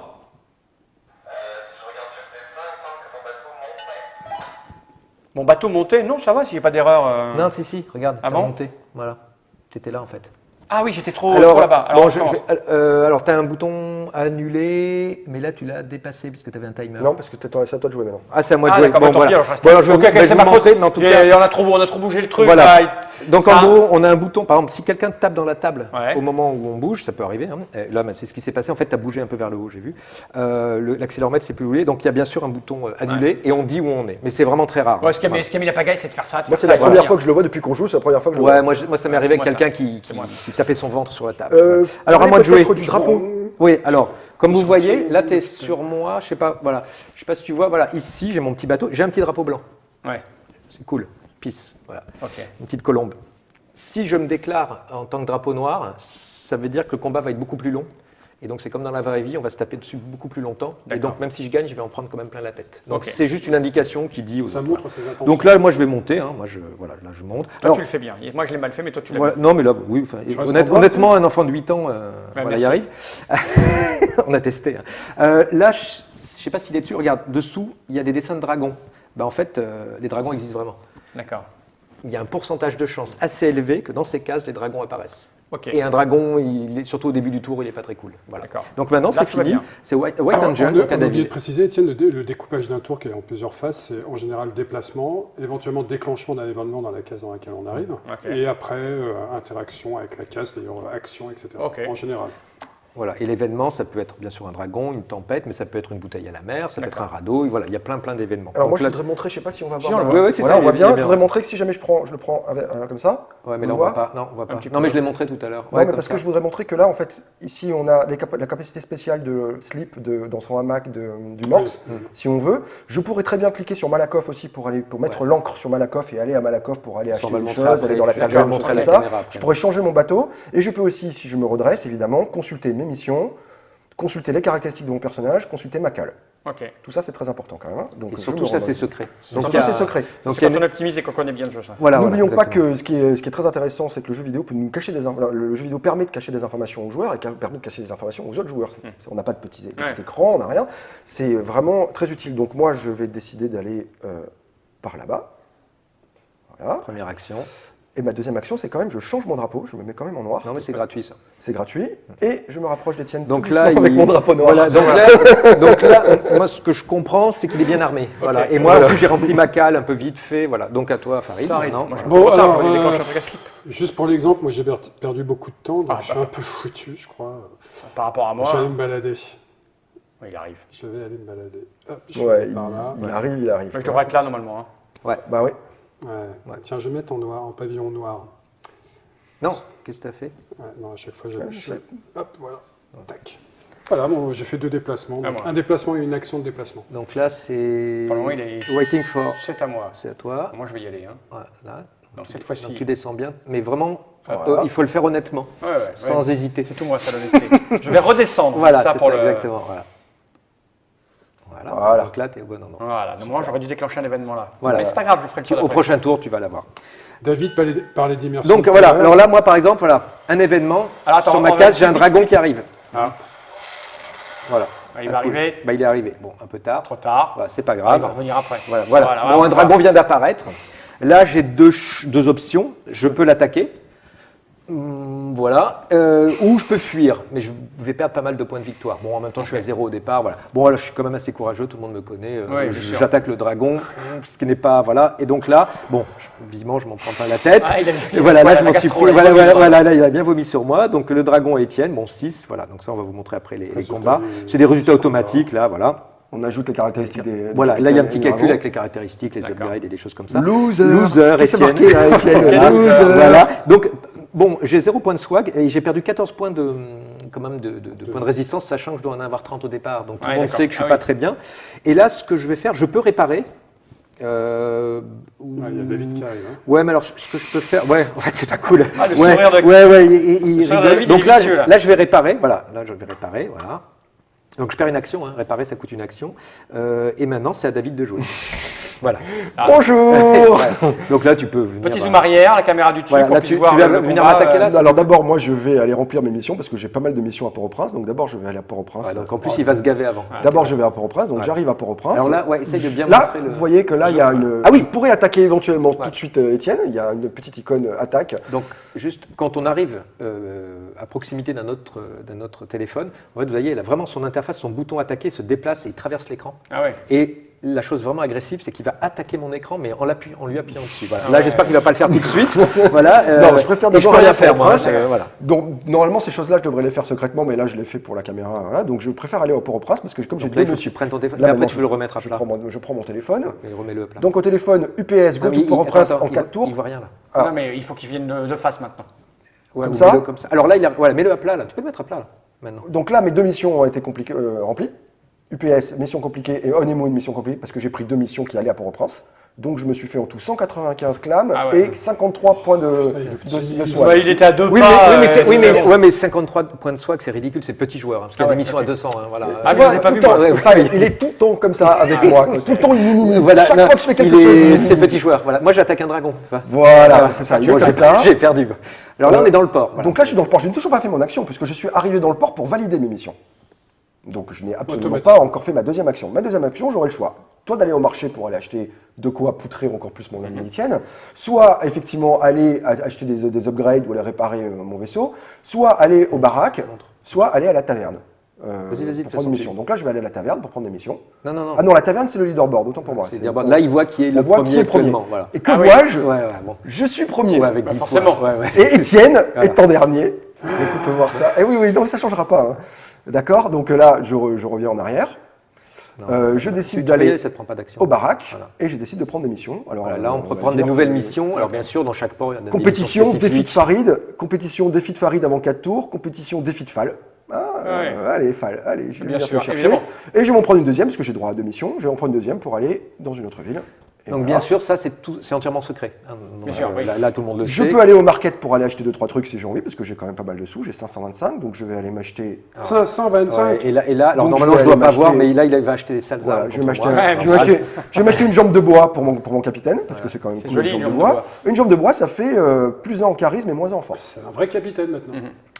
Mon bateau monté, non, ça va, s'il n'y a pas d'erreur. Non, si, regarde, Ah t'as bon monté. Voilà, t'étais là en fait. Ah oui, j'étais trop là-bas. Alors, alors tu as un bouton annulé, mais là tu l'as dépassé puisque tu avais un timer. Non, parce que c'est à toi de jouer maintenant. Ah, c'est à moi de jouer. Bon, voilà. Alors, je vais vous montrer, mais en tout cas, on a trop bougé le truc. Voilà. Là, donc en gros, on a un bouton. Par exemple, si quelqu'un tape dans la table Ouais. au moment où on bouge, ça peut arriver. Hein. Là, c'est ce qui s'est passé. En fait, tu as bougé un peu vers le haut, j'ai vu. L'accéléromètre s'est plus roulé. Donc il y a bien sûr un bouton annulé et on dit où on est. Mais c'est vraiment très rare. Ouais, ce qui a mis la pagaille, c'est de faire ça. Moi, c'est la première fois que je le vois depuis qu'on joue. C'est la première fois que je le vois. Ouais, moi ça m'est arrivé avec quelqu'un qui tapait son ventre sur la table. Alors à Parlez moi de jouer. peut-être du drapeau. Oui, alors, comme vous voyez, là tu es sur moi, je sais pas, voilà. Je sais pas si tu vois, voilà, ici j'ai mon petit bateau, j'ai un petit drapeau blanc. Ouais. C'est cool. Peace, voilà. Ok. Une petite colombe. Si je me déclare en tant que drapeau noir, ça veut dire que le combat va être beaucoup plus long. Et donc c'est comme dans la vraie vie, on va se taper dessus beaucoup plus longtemps. Et donc même si je gagne, je vais en prendre quand même plein la tête. Donc c'est juste une indication qui dit aux Ça autres, montre ses intentions. donc là, moi je vais monter, hein. Voilà, là je monte. Toi, Alors, tu le fais bien. Moi, je l'ai mal fait, mais toi, tu l'as voilà, bien non mais là, oui, enfin, Je reste en bas, honnêtement, un enfant de 8 ans, voilà, merci. y arrive. On a testé. Hein. Là, je ne sais pas s'il est dessus, regarde, dessous, il y a des dessins de dragons. Ben, en fait, les dragons existent vraiment. fait. D'accord. Il y a un pourcentage de chance assez élevé que dans ces cases, les dragons apparaissent. Ok. Et un dragon, surtout au début du tour, il n'est pas très cool. Voilà. D'accord. Donc maintenant, Là, c'est tout va fini. bien. C'est White Alors, Angel, on donc à a oublié David. de préciser, Étienne, le découpage d'un tour qui est en plusieurs phases, c'est en général déplacement, éventuellement déclenchement d'un événement dans la case dans laquelle on arrive, Ok. et après interaction avec la case, c'est-à-dire action, etc. Ok. En général. Voilà. Et l'événement, ça peut être bien sûr un dragon, une tempête, mais ça peut être une bouteille à la mer, ça peut être un radeau. Et voilà, il y a plein d'événements. Alors Donc moi, je là- voudrais montrer, je sais pas si on va Si, voir. on le voit. Ouais, c'est Voilà, ça, on voit il est bien. Je voudrais montrer que si jamais je le prends comme ça. Ouais, mais on là, on voit. voit pas. Non, on voit pas. petit Non, peu. mais je l'ai montré tout à l'heure. Non, Ouais, mais comme parce ça. que je voudrais montrer que là, en fait, ici, on a la capacité spéciale de slip dans son hamac du Morse, si on veut. Je pourrais très bien cliquer sur Malakoff aussi pour mettre l'encre sur Malakoff et aller à Malakoff pour aller Ça, acheter on va le des montrer choses, après. aller dans la Je vais taverne, le des montrer trucs à comme la ça. caméra après. Je pourrais changer mon bateau et je peux aussi, si je me redresse, évidemment, consulter mes missions, consulter les caractéristiques de mon personnage, consulter ma cale. Ok. Tout ça, c'est très important quand même. Hein. Donc, Et je surtout, me ça, redresse. c'est secret. Donc, il y a- c'est secret. Donc, C'est il y a quand une- on optimise et qu'on connaît bien le jeu, ça. Voilà, N'oublions pas exactement. que ce qui est très intéressant, c'est que le jeu vidéo peut nous cacher le jeu vidéo permet de cacher des informations aux joueurs et permet de cacher des informations aux autres joueurs. On n'a pas de petit écran, on n'a rien. C'est vraiment très utile. Donc moi, je vais décider d'aller par là-bas. Voilà. Première action. Et ma deuxième action, c'est quand même, je change mon drapeau, je me mets quand même en noir. Non, mais c'est gratuit, ça. C'est gratuit. Et je me rapproche d'Étienne Donc tout là, doucement avec mon drapeau noir. Voilà, donc là, moi, ce que je comprends, c'est qu'il est bien armé. Voilà. Et moi, en plus, j'ai rempli ma cale un peu vite fait. Voilà. Donc à toi, Farid. maintenant. Moi, je Bon, retard, alors, je vais déclencher un truc à slip. Juste pour l'exemple, moi j'ai perdu beaucoup de temps, donc Ah, je suis bah. un peu foutu, je crois. Par rapport à moi. Je vais aller me balader. Oui, il arrive. Je vais aller me balader. Hop, je Ouais, vais il par là. arrive. Mais je devrais être là normalement. Hein. Bah oui. Ouais. Tiens, je vais mettre en noir, en pavillon noir. Non, qu'est-ce que tu as fait? Ouais, non, à chaque fois, hop, voilà. Tac. Voilà, bon, j'ai fait 2 déplacements. Ah, donc voilà. un déplacement et une action de déplacement. Donc là, c'est. Pour le moment, il est- Waiting for. C'est à moi. C'est à toi. Moi, je vais y aller. Hein. Voilà. Donc cette fois-ci. Donc tu descends bien, mais vraiment, Voilà. il faut le faire honnêtement, Ouais, sans hésiter. C'est tout moi, ça l'honnêteté. Je vais redescendre. Voilà, ça c'est pour ça, le. exactement. Voilà. Donc là, tu es au bon endroit. Voilà. Normalement, j'aurais dû déclencher un événement là. Voilà. Mais c'est pas grave, je ferai le tour Au d'après. prochain tour, tu vas l'avoir. David parlait d'immersion. Donc voilà, alors là, moi par exemple, voilà, un événement, Alors, attends, sur on ma va case, j'ai un vite. dragon qui arrive. Ah. Voilà. Il va arriver. Bah, il est arrivé, bon, un peu tard. Trop tard. Voilà, c'est pas Il grave. va revenir après. Voilà. Voilà, Bon, un on dragon va- vient d'apparaître. Là, j'ai deux options. Je peux l'attaquer. Voilà. Ou je peux fuir, mais je vais perdre pas mal de points de victoire. Bon, en même temps, je suis à 0 au départ. Voilà. Bon, là, je suis quand même assez courageux, tout le monde me connaît. Oui, bien sûr. J'attaque le dragon, ce qui n'est pas. Voilà. Et donc là, bon, visiblement, je m'en prends pas la tête. Ah, Et voilà, là, je m'en la suis gastro, pris. là, il vomit, Voilà, là, il a bien vomi sur moi. Donc, le dragon et Étienne, bon, 6. Voilà. Donc, ça, on va vous montrer après les combats. C'est des résultats automatiques, là, voilà. On ajoute les caractéristiques des. Voilà, là il y a un petit des calcul dragons. avec les caractéristiques, les upgrades et des choses comme ça. Loser. Loser, C'est Étienne. marqué là, Étienne. Voilà. Loser. Voilà. Donc, bon, j'ai 0 points de swag et j'ai perdu 14 points de points de résistance, sachant que je dois en avoir 30 au départ. Donc tout le Ouais, monde d'accord. sait que je suis Ah pas oui. très bien. Et là, ce que je vais faire, je peux réparer. Il y a David qui arrive. Hein. Ouais, mais alors ce que je peux faire, ouais, en fait c'est pas cool. Ah, le ouais, sourire de- ouais, il Le sourire de rigole. David, Donc il est là, vicieux, là. là, je vais réparer. Voilà, là je vais réparer, voilà. Donc je perds une action, hein. Réparer ça coûte une action. Et maintenant c'est à David de jouer. Voilà. Bonjour. Donc là, tu peux venir. Petit zoom arrière, la caméra du dessus. Voilà, là, tu vas venir m'attaquer là. Alors d'abord, moi, je vais aller remplir mes missions parce que j'ai pas mal de missions à Port-au-Prince. Donc d'abord, je vais aller à Port-au-Prince. Ouais, donc en plus, il va se gaver avant. D'abord, je vais à Port-au-Prince. Donc j'arrive à Port-au-Prince. Alors là, essaye de bien là, montrer le. vous voyez que là, il y a une. Ah oui. Je pourrais attaquer éventuellement tout de suite Étienne. Il y a une petite icône attaque. Donc, juste quand on arrive à proximité d'un autre téléphone, en fait, vous voyez, il a vraiment son interface, son bouton attaquer se déplace et il traverse l'écran. Ah ouais. Et la chose vraiment agressive, c'est qu'il va attaquer mon écran, mais en lui appuyant dessus. Voilà. Là, j'espère qu'il ne va pas le faire tout de suite. Voilà. Non, je préfère d'abord rien faire, moi. Voilà. Donc, normalement, ces choses-là, je devrais les faire secrètement, mais là, je les fais pour la caméra. Voilà. Donc, je préfère aller au Port-au-Prince parce que comme j'ai il faut que tu prennes ton téléphone. Là, et après, tu veux le remettre à plat. Je prends mon téléphone. Et remets-le à plat. Donc, au téléphone, UPS, go to Port-au-Prince en 4 tours. Il voit rien là. Ah. Non, mais il faut qu'il vienne de face maintenant. Ouais, comme ça. comme ça. Alors là, voilà, mets-le à plat là. Tu peux le mettre à plat là, maintenant. Donc là, mes 2 missions ont été remplies. UPS, mission compliquée, et Honeymoon, mission compliquée, parce que j'ai pris 2 missions qui allaient à Port-au-Prince. Donc je me suis fait en tout 195 clams et 53 points de swag. Ouais, il était à 2 oui, pas. mais 53 points de swag, c'est ridicule, c'est petit joueur. Hein, parce qu'il y a des missions à 200. Hein, voilà. Ah, mais je l'ai pas vu, moi. Il est tout le temps comme ça avec moi. Tout le temps, il minimise. Voilà, Chaque fois que je fais quelque chose, c'est petit joueur. Voilà. Moi, j'attaque un dragon. Voilà, c'est ça. J'ai perdu. Alors là, on est dans le port. Voilà. Donc là, je suis dans le port. Je n'ai toujours pas fait mon action, puisque je suis arrivé dans le port pour valider mes missions. Donc je n'ai absolument pas encore fait ma deuxième action. Ma deuxième action, j'aurai le choix. Soit d'aller au marché pour aller acheter de quoi poutrer encore plus mon ami Étienne, soit effectivement aller acheter des upgrades ou aller réparer mon vaisseau, soit aller au baraque, soit aller à la taverne. Vas-y, pour prendre une mission. Donc là, je vais aller à la taverne pour prendre des missions. Non. Ah non, la taverne, c'est le leaderboard, autant pour moi. Là, il voit qui est le premier. Voilà. Et que vois-je bon. Je suis premier. Avec forcément. Et Étienne étant dernier. On peut voir ça. Et oui, non, ça ne changera pas. Hein. D'accord, donc là, je reviens en arrière. Je décide d'aller au baraque et je décide de prendre des missions. Alors, là, on peut prendre des nouvelles missions. Alors, bien sûr, dans chaque port, il y a des compétition, défi de Farid avant 4 tours, compétition, défi de Fall. Allez, Fall, allez, je vais bien te chercher. Évidemment. Et je vais m'en prendre une deuxième, parce que j'ai droit à 2 missions. Je vais en prendre une deuxième pour aller dans une autre ville. Donc bien sûr, ça c'est entièrement secret. Bien sûr, oui. Là, tout le monde le sait. Je peux aller au market pour aller acheter 2-3 trucs si j'ai envie, parce que j'ai quand même pas mal de sous, j'ai 525, donc je vais aller m'acheter... 525 et là, alors donc normalement je dois pas voir, mais là il va acheter des salsas. Voilà, je vais m'acheter une jambe de bois pour mon capitaine, parce que c'est quand même cool, joli, une jambe de bois. Une jambe de bois, ça fait plus 1 en charisme et moins 1 en force. C'est un vrai capitaine maintenant.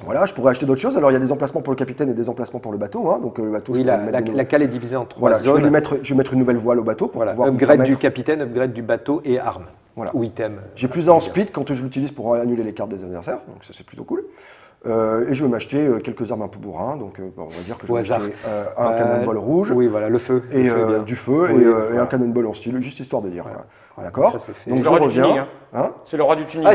Voilà, je pourrais acheter d'autres choses. Alors il y a des emplacements pour le capitaine et des emplacements pour le bateau. Hein. Donc le bateau, la cale est divisée en 3 zones. Je vais mettre une nouvelle voile au bateau pour pouvoir upgrade du capitaine, upgrade du bateau et armes. Voilà. Ou item. J'ai plus 1 en speed quand je l'utilise pour annuler les cartes des adversaires. Donc ça c'est plutôt cool. Et je vais m'acheter quelques armes un peu bourrin. Donc on va dire que je vais m'acheter un cannonball rouge. Oui, voilà, le feu. Et du feu et un cannonball en style, juste histoire de dire. Voilà. D'accord. Donc je reviens. C'est le roi du tuning.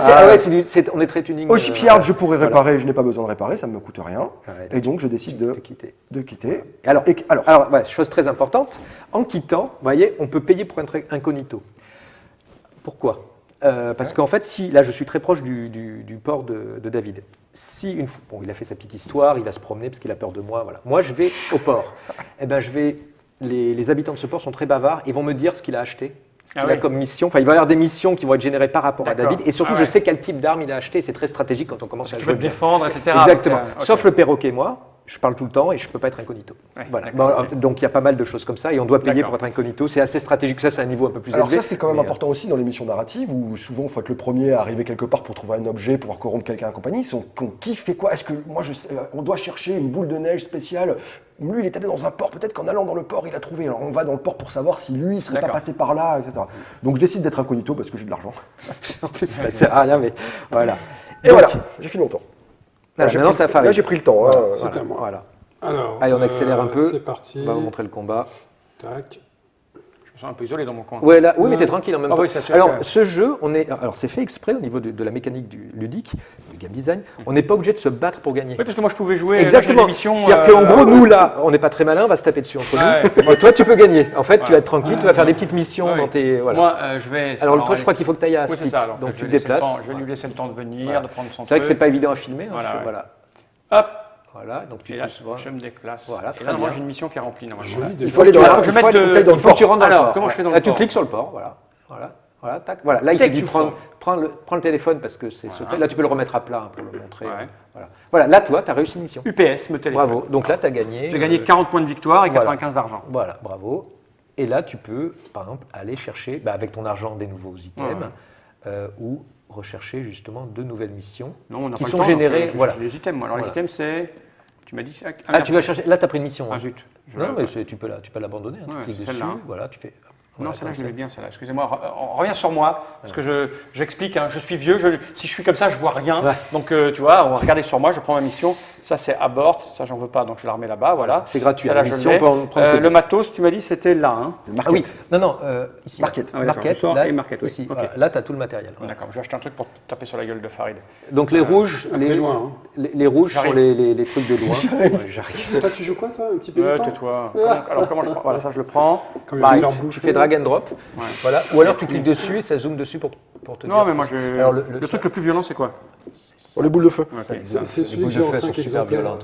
On est très tuning. Au shipyard, je pourrais réparer, je n'ai pas besoin de réparer, ça ne me coûte rien. Et donc je décide de quitter. Alors, chose très importante, en quittant, vous voyez, on peut payer pour être incognito. Pourquoi parce qu'en fait, là je suis très proche du port de David. Il a fait sa petite histoire, il va se promener parce qu'il a peur de moi. Voilà. Moi, je vais au port. Les habitants de ce port sont très bavards et vont me dire ce qu'il a acheté. Ce qu'il a comme mission. Enfin, il va y avoir des missions qui vont être générées par rapport à David. Et surtout, je sais quel type d'arme il a acheté. C'est très stratégique quand on commence à jouer. Tu peux te défendre, etc. Exactement. Sauf le perroquet, moi. Je parle tout le temps et je ne peux pas être incognito. Voilà. Donc il y a pas mal de choses comme ça et on doit payer pour être incognito. C'est assez stratégique, ça c'est un niveau un peu plus élevé. Alors ça c'est quand même important aussi dans les missions narratives où souvent il faut être le premier à arriver quelque part pour trouver un objet, pouvoir corrompre quelqu'un et compagnie. Qui fait quoi? Est-ce que moi on doit chercher une boule de neige spéciale? Lui il est allé dans un port, peut-être qu'en allant dans le port il a trouvé. Alors on va dans le port pour savoir si lui il serait pas passé par là, etc. Donc je décide d'être incognito parce que j'ai de l'argent. En plus ça sert à rien mais voilà. Et voilà, j'ai fini longtemps. Là j'ai pris le temps. C'est à moi. Voilà. Alors, allez, on accélère un peu. C'est parti. On va vous montrer le combat. Tac. Je me sens un peu isolé dans mon coin. Ouais, oui, mais t'es tranquille en même temps. Oui, alors, ce jeu, c'est fait exprès au niveau de la mécanique ludique, du game design. On n'est pas obligé de se battre pour gagner. Oui, parce que moi je pouvais jouer. Exactement. C'est-à-dire qu'en gros, nous là, on n'est pas très malin, on va se taper dessus entre nous. Toi, tu peux gagner. En fait, tu vas être tranquille, tu vas faire des petites missions dans tes. Voilà. Moi, je vais. Alors, toi, je crois qu'il faut que tu ailles à Split. Donc, tu te déplaces. Je vais lui laisser le temps de venir, de prendre son truc. C'est vrai que c'est pas évident à filmer. Voilà. Hop. Voilà, donc et là, je me déplace. Voilà, et là, moi, j'ai une mission qui est remplie normalement. Il faut aller dans le port. Il faut que tu rentres dans le port. Comment je fais dans le port? Tu cliques sur le port, voilà, tac. Voilà, là, il te dit prends le téléphone parce que c'est secret. Là, tu peux le remettre à plat pour le montrer. Voilà, là, toi, tu as réussi une mission. UPS, me téléphone. Bravo. Donc là, tu as gagné. J'ai gagné 40 points de victoire et 95 d'argent. Voilà, bravo. Et là, tu peux, par exemple, aller chercher, avec ton argent, des nouveaux items, ou rechercher justement de nouvelles missions qui sont générées. Voilà. Les items, alors les items, c'est... Tu m'as dit... tu vas chercher... Là, tu as pris une mission. Ah, zut. Non, mais tu peux l'abandonner. Tu cliques dessus, voilà, tu fais... Non, celle-là, je l'aimais bien, celle-là. Excusez-moi, reviens sur moi, parce que j'explique, je suis vieux, si je suis comme ça, je vois rien. Ouais. Donc, tu vois, on va regarder sur moi, je prends ma mission. Ça, c'est abort, ça, j'en veux pas, donc je la remets là-bas, voilà. C'est gratuit. La mission, le matos, tu m'as dit, c'était là. Hein. Ah oui, non, ici. Market. Market, là, et Market aussi. Okay. Voilà. Là, tu as tout le matériel. Voilà. D'accord, je vais acheter un truc pour taper sur la gueule de Farid. Donc, les rouges, les rouges sont les trucs de loin. J'arrive. Toi, tu joues quoi, toi, un petit peu tais-toi. Alors, comment je prends? Voilà, ça, je le prends. Tu fais drag and drop. Voilà. Ou alors, tu cliques dessus et ça zoome dessus pour te dire. Non, mais moi, le truc le plus violent, c'est quoi? Les boules de feu. C'est celui que j'ai en 5 exemplaires.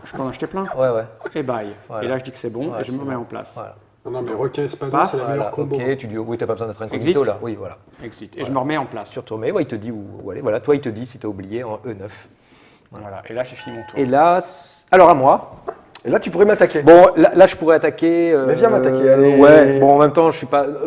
Je peux en acheter plein. Ouais. Et bye. Et là, je dis que c'est bon et je me mets en place. Non, mais requin espadon, c'est la meilleure combo. Ok, tu dis, oui, tu n'as pas besoin d'être incognito là. Oui, voilà. Exit. Et je me remets en place. Sur tourner, il te dit où aller. Voilà, toi, il te dit si tu as oublié en E9. Voilà. Et là, j'ai fini mon tour. Et là, alors à moi. Et là, tu pourrais m'attaquer. Bon, là, je pourrais attaquer. Mais viens m'attaquer, allez. Ouais, bon, en même temps,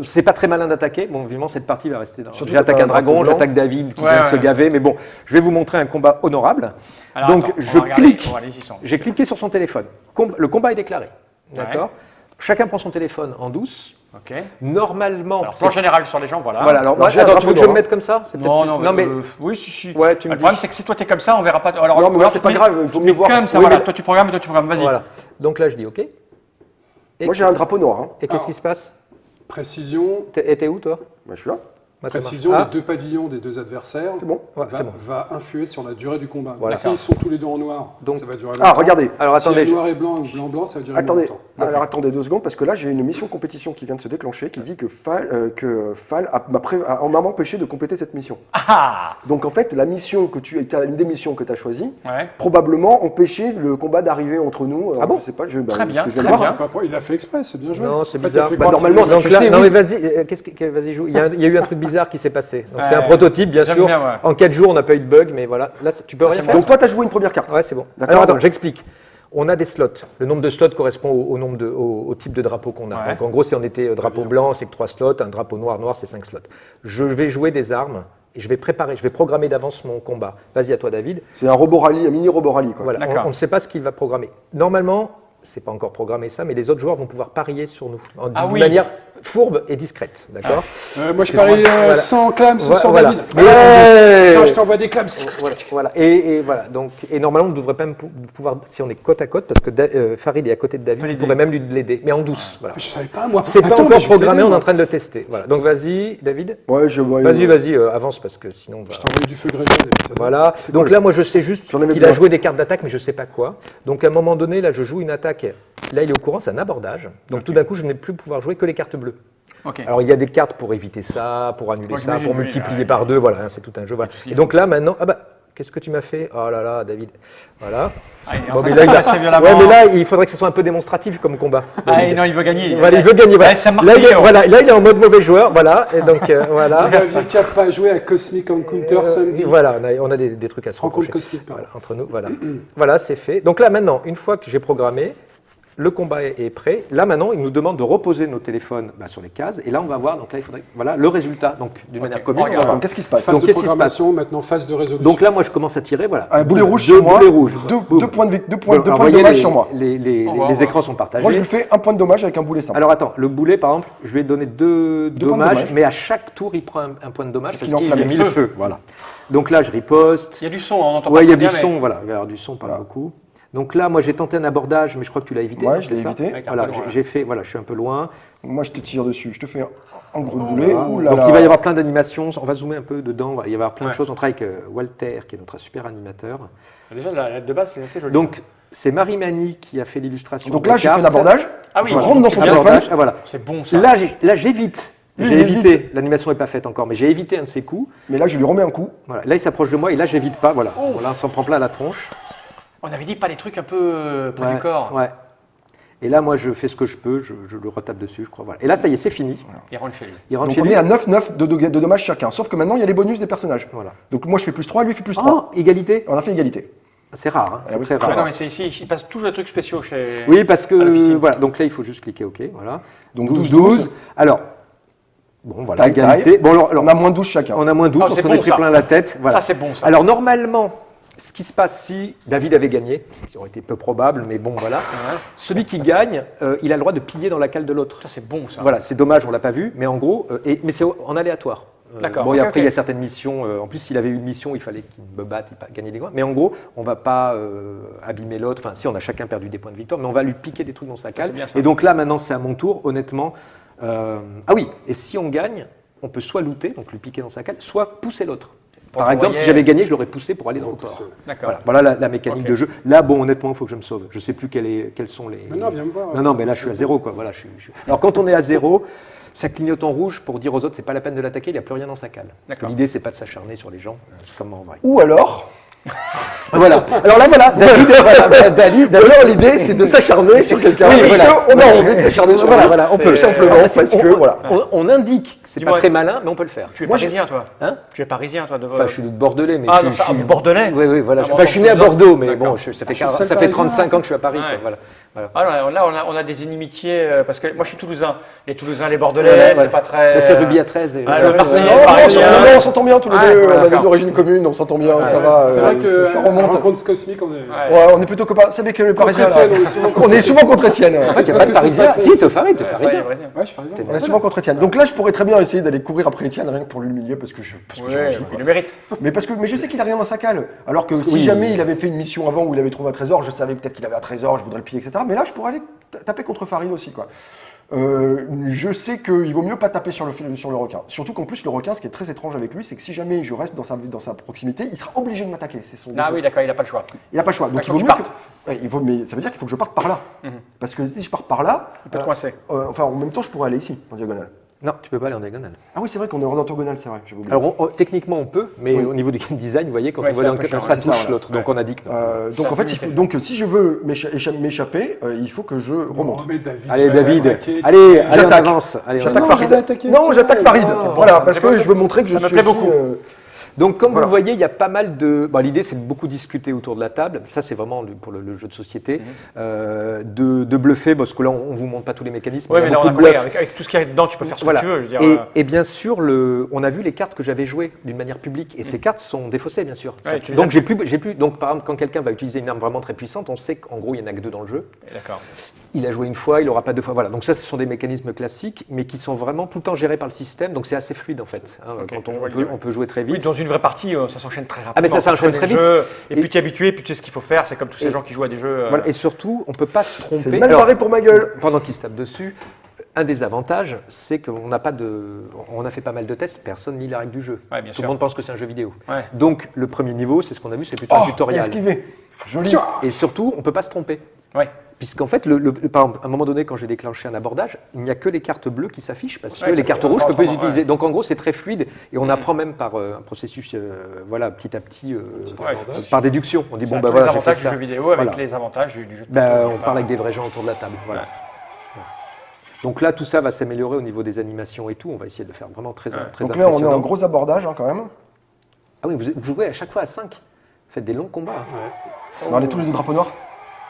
c'est pas très malin d'attaquer. Bon, vivement, cette partie va rester dans. J'attaque un dragon, j'attaque David qui vient de se gaver. Mais bon, je vais vous montrer un combat honorable. Alors, donc, j'ai cliqué sur son téléphone. Le combat est déclaré. D'accord. Chacun prend son téléphone en douce. Ok. Normalement. Alors, plan général sur les gens, voilà. Voilà, alors, attends, tu veux que je me mette comme ça? Non, mais. Oui, si. Ouais, le problème, c'est que si toi, tu es comme ça, on verra pas. Alors, non, mais c'est pas grave, il faut mieux voir. Comme ça, voilà. Toi, tu programmes et toi, tu programmes. Vas-y. Voilà. Donc là, je dis OK. Moi, j'ai un drapeau noir. Et qu'est-ce qui se passe? Précision. Et t'es où, toi? Je suis là. Précision, les deux pavillons des deux adversaires va influer sur la durée du combat. Voilà. S'ils sont tous les deux en noir, ça va durer longtemps. Ah, regardez. Alors attendez. Si noir et blanc ou blanc-blanc, ça va durer longtemps. Alors attendez 2 secondes, parce que là, j'ai une mission compétition qui vient de se déclencher qui dit que Fall m'a empêché de compléter cette mission. Ah. Donc en fait, la mission une des missions que tu as choisies, probablement empêcher le combat d'arriver entre nous. Ah bon? Je sais pas, très bien. Il a fait exprès, c'est bien joué. Non, c'est bizarre. Normalement, non mais vas-y, joue. Il y a eu un truc bizarre qui s'est passé. Donc c'est un prototype, bien sûr. En 4 jours, on n'a pas eu de bug, mais voilà. Là, tu peux rien faire. Donc toi, tu as joué une première carte. Ouais, c'est bon. Alors attends, j'explique. On a des slots. Le nombre de slots correspond au type de drapeau qu'on a. Donc en gros, si on était drapeau blanc, c'est que 3 slots. Un drapeau noir, c'est 5 slots. Je vais jouer des armes et je vais programmer d'avance mon combat. Vas-y, à toi, David. C'est un robot rallye, un mini robot rallye. Voilà. On ne sait pas ce qu'il va programmer. Normalement, c'est pas encore programmé ça, mais les autres joueurs vont pouvoir parier sur nous d'une manière fourbe et discrète, d'accord? Moi je parie sans clams, sans David. Je t'envoie des clams. Voilà. Et voilà. Donc, normalement, on ne devrait pas pouvoir, si on est côte à côte, parce que Farid est à côté de David, on pourrait même lui l'aider, mais en douce. Voilà. Je savais pas, moi. C'est pas encore programmé, on est en train de le tester. Voilà. Donc vas-y, David. Ouais, Vas-y, avance, parce que sinon. Je t'envoie du feu grégé. Voilà. Donc là, moi, je sais juste qu'il a joué des cartes d'attaque, mais je ne sais pas quoi. Donc à un moment donné, là, je joue une attaque. Là, il est au courant, c'est un abordage. Donc tout d'un coup, je ne vais plus pouvoir jouer que les cartes bleues. Alors il y a des cartes pour éviter ça, pour annuler ça, pour multiplier par 2, voilà, c'est tout un jeu. Voilà. Et donc là, maintenant, qu'est-ce que tu m'as fait? Oh là là, David. Voilà. Bon, mais là, il faudrait que ce soit un peu démonstratif comme combat. Non, il veut gagner. Voilà, il veut gagner. Voilà. Là, il est en mode mauvais joueur. Voilà. Et donc, voilà. David qui n'a pas joué à Cosmic Encounter samedi. Voilà, on a des trucs à se reprocher. Voilà, entre nous, voilà. Voilà, c'est fait. Donc là, maintenant, une fois que j'ai programmé, le combat est prêt. Là, maintenant, il nous demande de reposer nos téléphones sur les cases. Et là, on va voir. Donc là, il faudrait, voilà, le résultat. Donc, d'une manière commune. Qu'est-ce qui se passe? Phase de programmation, maintenant phase de résolution. Donc là, moi, je commence à tirer. Voilà. Un boulet rouge sur moi. Deux points de dommage sur moi. Les écrans sont partagés. Moi, je lui fais un point de dommage avec un boulet simple. Alors attends, le boulet, par exemple, je vais donner deux dommages, mais à chaque tour, il prend un point de dommage parce qu'il a mis le feu. Voilà. Donc là, je riposte. Il y a du son, on entend pas. Ouais, il y a du son. Voilà, il va y avoir du son, pas beaucoup. Donc là, moi, j'ai tenté un abordage, mais je crois que tu l'as évité. Ouais, je l'ai évité. Voilà, j'ai fait. Voilà, je suis un peu loin. Moi, je te tire dessus. Je te fais un gros boulet. Donc il va y avoir plein d'animations. On va zoomer un peu dedans. Il va y avoir plein de choses. On travaille avec Walter, qui est notre super animateur. Déjà, la lettre de base, c'est assez joli. Donc c'est Marie Mani qui a fait l'illustration. Donc là, j'ai fait l'abordage. Ah oui. Je rentre dans son téléphone. Ah voilà. C'est bon ça. Là, j'évite. J'ai évité. L'animation n'est pas faite encore, mais j'ai évité un de ses coups. Mais là, je lui remets un coup. Voilà. Là, il s'approche de moi et là, j'évite pas. Voilà. Là, on s'en prend plein la tronche. On avait dit pas les trucs un peu près du corps. Ouais. Et là, moi, je fais ce que je peux, je le retape dessus, je crois. Voilà. Et là, ça y est, c'est fini. Voilà. Il rentre chez lui. Donc on est à 9-9 de dommages chacun. Sauf que maintenant, il y a les bonus des personnages. Voilà. Donc moi, je fais +3, lui fait +3. Oh, égalité. On a fait égalité. C'est rare, hein, c'est très rare. Non, mais c'est ici, il passe toujours des trucs spéciaux chez. Oui, parce que voilà, donc là il faut juste cliquer OK, voilà. Donc 12-12. Alors, bon voilà, égalité. Bon, alors, on a moins 12 chacun. On a moins 12, on s'en est pris plein la tête. Voilà. Ça c'est bon ça. Alors normalement, ce qui se passe si David avait gagné, ce qui aurait été peu probable, mais bon voilà, celui qui gagne, il a le droit de piller dans la cale de l'autre. Ça c'est bon ça. Voilà, c'est dommage, on l'a pas vu, mais en gros, mais c'est en aléatoire. D'accord. Bon, et après, il y a certaines missions. En plus, s'il avait eu une mission, il fallait qu'il me batte, il gagner des points. Mais en gros, on va pas abîmer l'autre. Enfin, si, on a chacun perdu des points de victoire, mais on va lui piquer des trucs dans sa cale. Et donc là, maintenant, c'est à mon tour. Honnêtement, ah oui. Et si on gagne, on peut soit looter, donc lui piquer dans sa cale, soit pousser l'autre. Par exemple, si j'avais gagné, je l'aurais poussé pour aller dans le port. Voilà la mécanique de jeu. Là, bon, honnêtement, il faut que je me sauve. Je ne sais plus quelles sont les. Non, viens me voir. Non, mais là, je suis à 0, quoi. Voilà, Alors, quand on est à 0, ça clignote en rouge pour dire aux autres, c'est pas la peine de l'attaquer, il n'y a plus rien dans sa cale. Parce que l'idée, c'est pas de s'acharner sur les gens, c'est comme en vrai. Ou alors. Voilà. Alors là, voilà, David, alors l'idée, c'est de s'acharner sur quelqu'un. Oui, voilà. On a envie de s'acharner sur quelqu'un. Voilà, on peut. Tout simplement parce que, voilà. On indique que c'est pas très malin, mais on peut le faire. Tu es parisien, toi hein? Tu es parisien, toi Enfin, je suis Bordelais, mais je suis bordelais. Oui, voilà. Enfin, je suis né à Bordeaux, mais bon, ça fait 35 ans que je suis à Paris. Voilà. Alors là, on a des inimitiés, parce que moi je suis toulousain. Les Toulousains, les Bordelais, c'est pas très. C'est Ruby à 13. Le Marseillais, non, on s'entend bien tous les deux, on a des origines communes, on s'entend bien, ça va. C'est vrai que ça remonte. Rencontre cosmique, on est. Ouais, on est plutôt copains. C'est avec les Parisiens. On est souvent contre Étienne. En fait, il n'y a pas de Parisien. Si, t'es Farid, t'es Parisien. Ouais, je suis parisien. On est souvent contre Étienne. Donc là, je pourrais très bien essayer d'aller courir après Étienne, rien que pour l'humilier, parce que j'ai envie. Il le mérite. Mais je sais qu'il a rien dans sa cale. Alors que si jamais il avait fait une mission avant où il avait trouvé un trésor, je savais peut-être qu'il avait un trésor, je voudrais le piller, etc. Mais là, je pourrais aller taper contre Farid aussi, quoi. Je sais qu'il vaut mieux pas taper sur le requin. Surtout qu'en plus, le requin, ce qui est très étrange avec lui, c'est que si jamais je reste dans sa proximité, il sera obligé de m'attaquer. Ah oui, d'accord, il n'a pas le choix. Il n'a pas le choix. Donc il vaut mieux mais ça veut dire qu'il faut que je parte par là. Parce que si je pars par là, il peut te coincer. Enfin, en même temps, je pourrais aller ici, en diagonale. Non, tu peux pas aller en diagonale. Ah oui, c'est vrai qu'on est en orthogonale, c'est vrai. Alors techniquement on peut, mais au niveau du game design, vous voyez, quand on va aller en orthogonale, ça touche l'autre. Donc on a dit que non. Donc en fait, si je veux m'échapper, il faut que je remonte. Allez David, allez on avance. J'attaque Farid. Non, j'attaque Farid. Voilà, parce que je veux montrer que je suis. Ça me plaît beaucoup. Donc, comme vous le voyez, il y a pas mal de. Bon, l'idée, c'est de beaucoup discuter autour de la table. Ça, c'est vraiment pour le jeu de société. De bluffer, parce que là, on ne vous montre pas tous les mécanismes. Oui, mais là, avec tout ce qu'il y a dedans, tu peux faire ce que tu veux. Et bien sûr, on a vu les cartes que j'avais jouées d'une manière publique. Et ces cartes sont défaussées, bien sûr. Ouais, donc, j'ai plus. Donc, par exemple, quand quelqu'un va utiliser une arme vraiment très puissante, on sait qu'en gros, il n'y en a que 2 dans le jeu. D'accord. Il a joué une fois, il n'aura pas 2 fois. Voilà. Donc, ça, ce sont des mécanismes classiques, mais qui sont vraiment tout le temps gérés par le système. Donc, c'est assez fluide, en fait. Quand on peut jouer très vite. Oui, dans une vraie partie, ça s'enchaîne très rapidement. Ah, mais ça s'enchaîne très vite. Et plus tu es habitué, plus tu sais ce qu'il faut faire. C'est comme tous ces gens qui jouent à des jeux. Voilà. Et surtout, on ne peut pas se tromper. C'est mal barré pour ma gueule. Pendant qu'ils se tapent dessus, un des avantages, c'est qu'on n'a pas de. On a fait pas mal de tests, personne n'y lit la règle du jeu. Ouais, bien Tout sûr. le monde pense que c'est un jeu vidéo. Ouais. Donc, le premier niveau, c'est ce qu'on a vu, c'est plutôt un tutoriel. Esquivé. Joli. Et surtout, on ne peut pas se tromper. Ouais. Puisqu'en fait, par exemple, à un moment donné, quand j'ai déclenché un abordage, il n'y a que les cartes bleues qui s'affichent parce que les cartes rouges, je ne peux pas les utiliser. Donc en gros, c'est très fluide et on apprend même par un processus, petit à petit, par déduction. On dit voilà, j'ai fait ça. Les avantages du jeu vidéo avec les avantages du jeu de plateau. On parle avec des vrais gens autour de la table. Voilà. Donc là, tout ça va s'améliorer au niveau des animations et tout. On va essayer de le faire vraiment très Donc là, on est en gros abordage quand même. Ah oui, vous jouez à chaque fois à 5. Vous faites des longs combats. On est tous les 2 drapeaux noirs.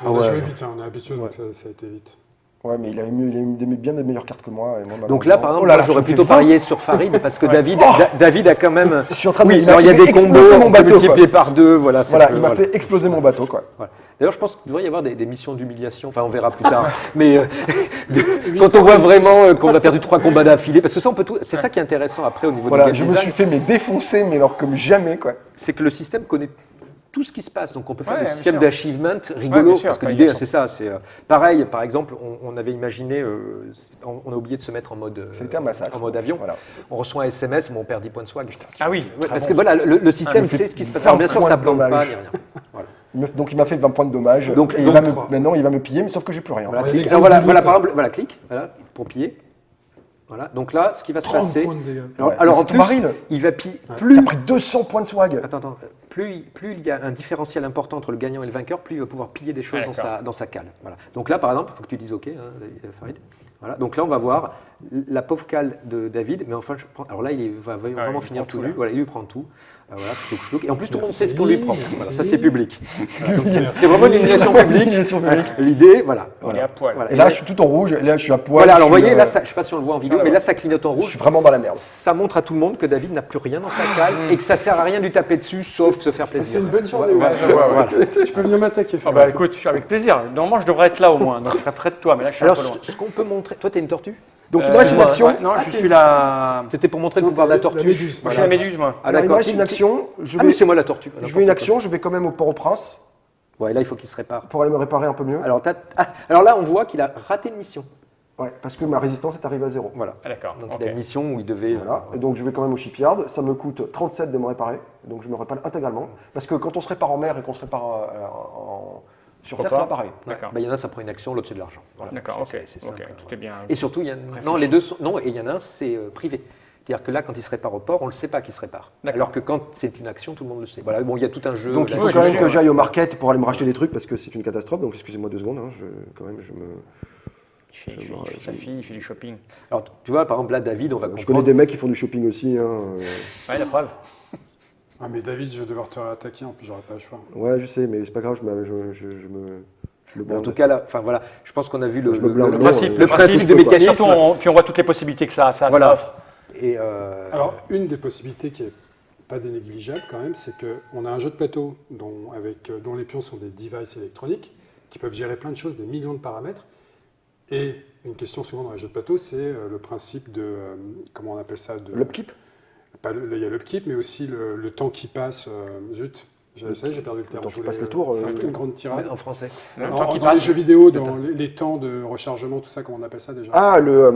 On a joué vite, on est habitué, donc ça a été vite. Ouais, mais il a bien des meilleures cartes que moi. Et moi donc là, par exemple, j'aurais plutôt parié sur Farid parce que David a quand même. Je suis en train de. Oui, alors il y a des combos multipliés par 2. Voilà, il m'a fait exploser mon bateau, quoi. Voilà. D'ailleurs, je pense qu'il devrait y avoir des missions d'humiliation. Enfin, on verra plus tard. Mais quand on voit vraiment qu'on a perdu 3 combats d'affilée, parce que ça, on peut tout. C'est ça qui est intéressant après au niveau du game design. Je me suis fait défoncer, mais alors comme jamais, quoi. C'est que le système connaît tout ce qui se passe. Donc on peut faire des systèmes d'achievement rigolos, parce que l'idée c'est ça. C'est pareil, par exemple, on avait imaginé, on a oublié de se mettre en mode, un en mode avion. Voilà. On reçoit un SMS, mais on perd 10 points de swag. Ah oui, parce que voilà, le système sait ce qui se passe. Alors, bien sûr, ça ne plante pas, ni rien. Voilà. Donc il m'a fait 20 points de dommage. Maintenant il va me piller, mais sauf que j'ai plus rien. Voilà, par exemple, clic, pour piller. Voilà, donc là, ce qui va se passer. Alors en plus, il va piller. Il a pris 200 points de swag. Attends. Plus il y a un différentiel important entre le gagnant et le vainqueur, plus il va pouvoir piller des choses dans sa cale. Voilà. Donc là, par exemple, il faut que tu dises OK, Farid. Voilà. Donc là, on va voir la pauvre cale de David, mais enfin, alors là, il va vraiment finir tout nu. Voilà, il lui prend tout. Voilà, chlouk. Et en plus, tout le monde sait ce qu'on lui prend. Voilà, ça, c'est public. Voilà, c'est vraiment une humiliation publique. L'idée, voilà. Il est à poil. Et là, je suis tout en rouge, et là, je suis à poil. Voilà, alors vous voyez, là, je ne sais pas si on le voit en vidéo, mais là, ça clignote en rouge. Je suis vraiment dans la merde. Ça montre à tout le monde que David n'a plus rien dans sa cale et que ça ne sert à rien de lui taper dessus, sauf se faire plaisir. C'est une bonne journée. Tu peux venir m'attaquer. Écoute, avec plaisir. Normalement, je devrais être là au moins, donc je serai près de toi, mais là, je suis un peu loin. Ce qu'on peut montrer. Toi, tu es une tortue? Donc, moi, c'est une action. Non, je suis la. C'était pour montrer le pouvoir de la tortue. Moi, je suis la méduse, moi. Ah, d'accord. C'est une action. Ah, mais c'est moi la tortue. Je veux une action, je vais quand même au Port-au-Prince. Ouais, là, il faut qu'il se répare. Pour aller me réparer un peu mieux. Alors là, on voit qu'il a raté une mission. Ouais, parce que ma résistance est arrivée à 0. Voilà. Ah, d'accord. Donc il a une mission où il devait. Voilà. Et donc je vais quand même au shipyard. Ça me coûte 37 de me réparer. Donc je me répare intégralement. Parce que quand on se répare en mer et qu'on se répare sur terre, c'est pas pareil. D'accord. Il y en a, ça prend une action, l'autre, c'est de l'argent. Voilà. D'accord, ok. C'est simple. Tout est bien. Et surtout, il y a. Non, les deux sont. Non, et il y en a un, c'est privé. C'est-à-dire que là, quand il se répare au port, on ne le sait pas qu'il se répare. Alors que quand c'est une action, tout le monde le sait. Voilà, bon, il y a tout un jeu. Donc il faut quand même que j'aille au market pour aller me racheter des trucs parce que c'est une catastrophe. Donc excusez-moi 2 secondes. Il fait sa fille, il fait du shopping. Alors tu vois, par exemple, là, David, on va comprendre. Je connais des mecs qui font du shopping aussi. Ouais, la preuve. Ah, mais David, je vais devoir te réattaquer, en plus, j'aurai pas le choix. Ouais, je sais, mais c'est pas grave, je le blinde. En tout cas, là, enfin voilà, je pense qu'on a vu le principe de mécanisme. Surtout, puis on voit toutes les possibilités que ça offre. Et Alors, une des possibilités qui est pas dénégligeable quand même, c'est qu'on a un jeu de plateau dont les pions sont des devices électroniques qui peuvent gérer plein de choses, des millions de paramètres. Et une question souvent dans les jeux de plateau, c'est le principe de, comment on appelle ça, l'upkeep. Il y a l'upkeep, mais aussi le temps qui passe. Zut, j'ai perdu le terme. Le temps qui passe le tour. Une grande tirade. En français. Dans les jeux vidéo, dans les temps de rechargement, tout ça, comment on appelle ça déjà? Ah, le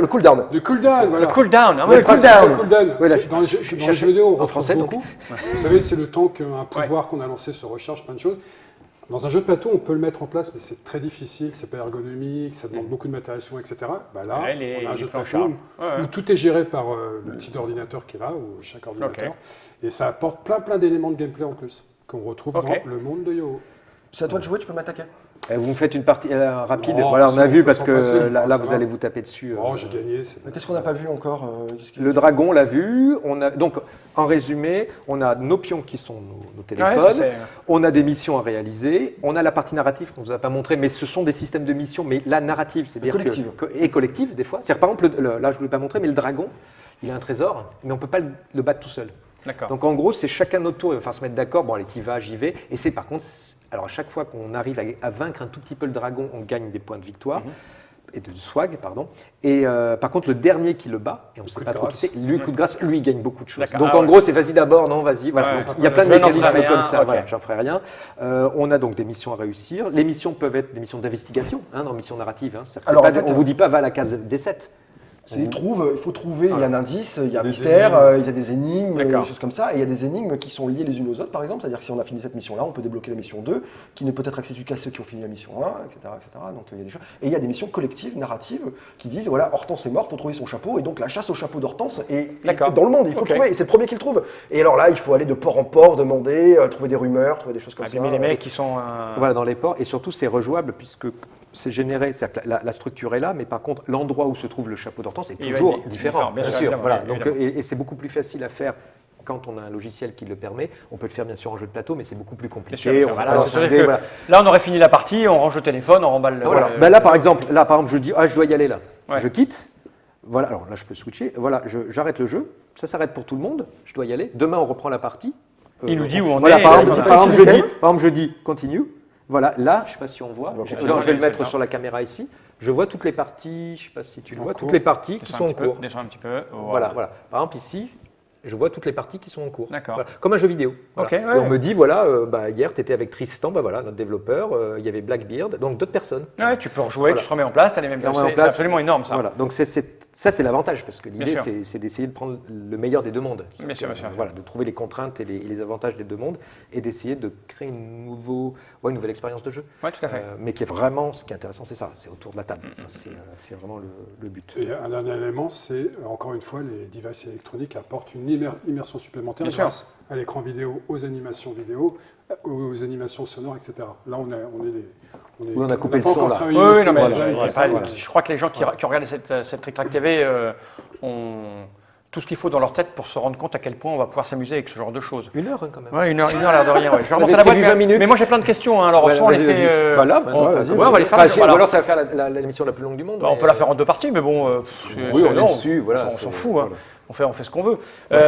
cooldown. Le cooldown, voilà. Le cooldown, le cooldown. Voilà, dans les jeux vidéo, on en français beaucoup. Vous savez, c'est le temps qu'un pouvoir qu'on a lancé se recharge, plein de choses. Dans un jeu de plateau, on peut le mettre en place, mais c'est très difficile, c'est pas ergonomique, ça demande beaucoup de matériel, etc. Bah là, on a un jeu de plateau où tout est géré par le petit ordinateur qui est là, ou chaque ordinateur, et ça apporte plein d'éléments de gameplay en plus, qu'on retrouve dans le monde de Yo-Oh. C'est à toi de jouer, tu peux m'attaquer. Vous me faites une partie rapide. Voilà, on a vu parce que là, vous allez vous taper dessus. Oh, j'ai gagné. Qu'est-ce qu'on n'a pas vu encore? Le dragon, on l'a vu. Donc, en résumé, on a nos pions qui sont nos téléphones. On a des missions à réaliser. On a la partie narrative qu'on ne vous a pas montré, mais ce sont des systèmes de missions. Mais la narrative, c'est-à-dire et collective des fois. C'est-à-dire, par exemple, là, je ne vous l'ai pas montré, mais le dragon, il a un trésor, mais on ne peut pas le battre tout seul. Donc, en gros, c'est chacun notre tour. Il va falloir se mettre d'accord. Bon, allez, t'y vas, j'y vais. Et c'est par contre. Alors, à chaque fois qu'on arrive à vaincre un tout petit peu le dragon, on gagne des points de victoire, et de swag, pardon. Et par contre, le dernier qui le bat, et on ne sait pas trop qui c'est, lui, coup de grâce, lui, il gagne beaucoup de choses. Donc, en gros, c'est vas-y d'abord, non, vas-y. Voilà. Il y a plein de mécanismes comme ça. Voilà, j'en ferai rien. On a donc des missions à réussir. Les missions peuvent être des missions d'investigation, dans missions narratives. Alors, on ne vous dit pas, va à la case des 7. Il faut trouver, il y a un indice, il y a un mystère, il y a des énigmes, des choses comme ça, et il y a des énigmes qui sont liées les unes aux autres, par exemple, c'est-à-dire que si on a fini cette mission-là, on peut débloquer la mission 2, qui ne peut être accessible qu'à ceux qui ont fini la mission 1, etc. Donc il y a des choses. Et il y a des missions collectives, narratives, qui disent, voilà, Hortense est mort, il faut trouver son chapeau, et donc la chasse au chapeau d'Hortense est dans le monde, il faut le trouver, et c'est le premier qui le trouve. Et alors là, il faut aller de port en port, demander, trouver des rumeurs, trouver des choses comme ça. Mais les mecs qui sont... Voilà, dans les ports, et surtout c'est rejouable, puisque c'est généré, c'est-à-dire que la structure est là, mais par contre, l'endroit où se trouve le chapeau d'Hortense est toujours différent. Bien sûr. Voilà. Donc, et c'est beaucoup plus facile à faire quand on a un logiciel qui le permet. On peut le faire bien sûr en jeu de plateau, mais c'est beaucoup plus compliqué. Là, on aurait fini la partie, on range le téléphone, on remballe le... Là, par exemple, je dis, je dois y aller là. Je quitte. Voilà, alors là, je peux switcher. Voilà, j'arrête le jeu. Ça s'arrête pour tout le monde. Je dois y aller. Demain, on reprend la partie. Il nous dit où on est. Par exemple, je dis continue. Voilà, là, je ne sais pas si on voit, je vais le mettre sur la caméra ici, je vois toutes les parties, je ne sais pas si tu le vois, toutes les parties qui sont en cours. Descends un petit peu. Voilà. Par exemple, ici, je vois toutes les parties qui sont en cours. D'accord. Voilà. Comme un jeu vidéo. Voilà. Et on me dit, voilà, hier, tu étais avec Tristan, notre développeur, il y avait Blackbeard, donc d'autres personnes. Ouais, tu peux rejouer, tu te remets en place, tu as les mêmes personnes. C'est absolument énorme, ça. Voilà, donc c'est ça, c'est l'avantage, parce que l'idée, c'est d'essayer de prendre le meilleur des deux mondes. Bien sûr. Voilà, de trouver les contraintes et les avantages des deux mondes et d'essayer de créer une nouvelle expérience de jeu. Oui, tout à fait. Mais qui est vraiment, ce qui est intéressant, c'est ça, c'est autour de la table. C'est vraiment le but. Et un dernier élément, c'est, encore une fois, les devices électroniques apportent une immersion supplémentaire grâce à l'écran vidéo, aux animations vidéo, aux animations sonores, etc. Là, on a coupé le son, là. Oui, non, mais je crois que les gens qui ont regardé cette Trick Track TV ont tout ce qu'il faut dans leur tête pour se rendre compte à quel point on va pouvoir s'amuser avec ce genre de choses. 1 heure, quand même. Oui, 1 heure l'air de rien. Ouais. Je vais remonter la boîte, 20 minutes. Mais moi, j'ai plein de questions. Alors, soit on les fait... Voilà, on va les faire. Ou alors, ça va faire l'émission la plus longue du monde. On peut la faire en 2 parties, mais bon... Oui, on est dessus, voilà. On s'en fout. On fait ce qu'on veut.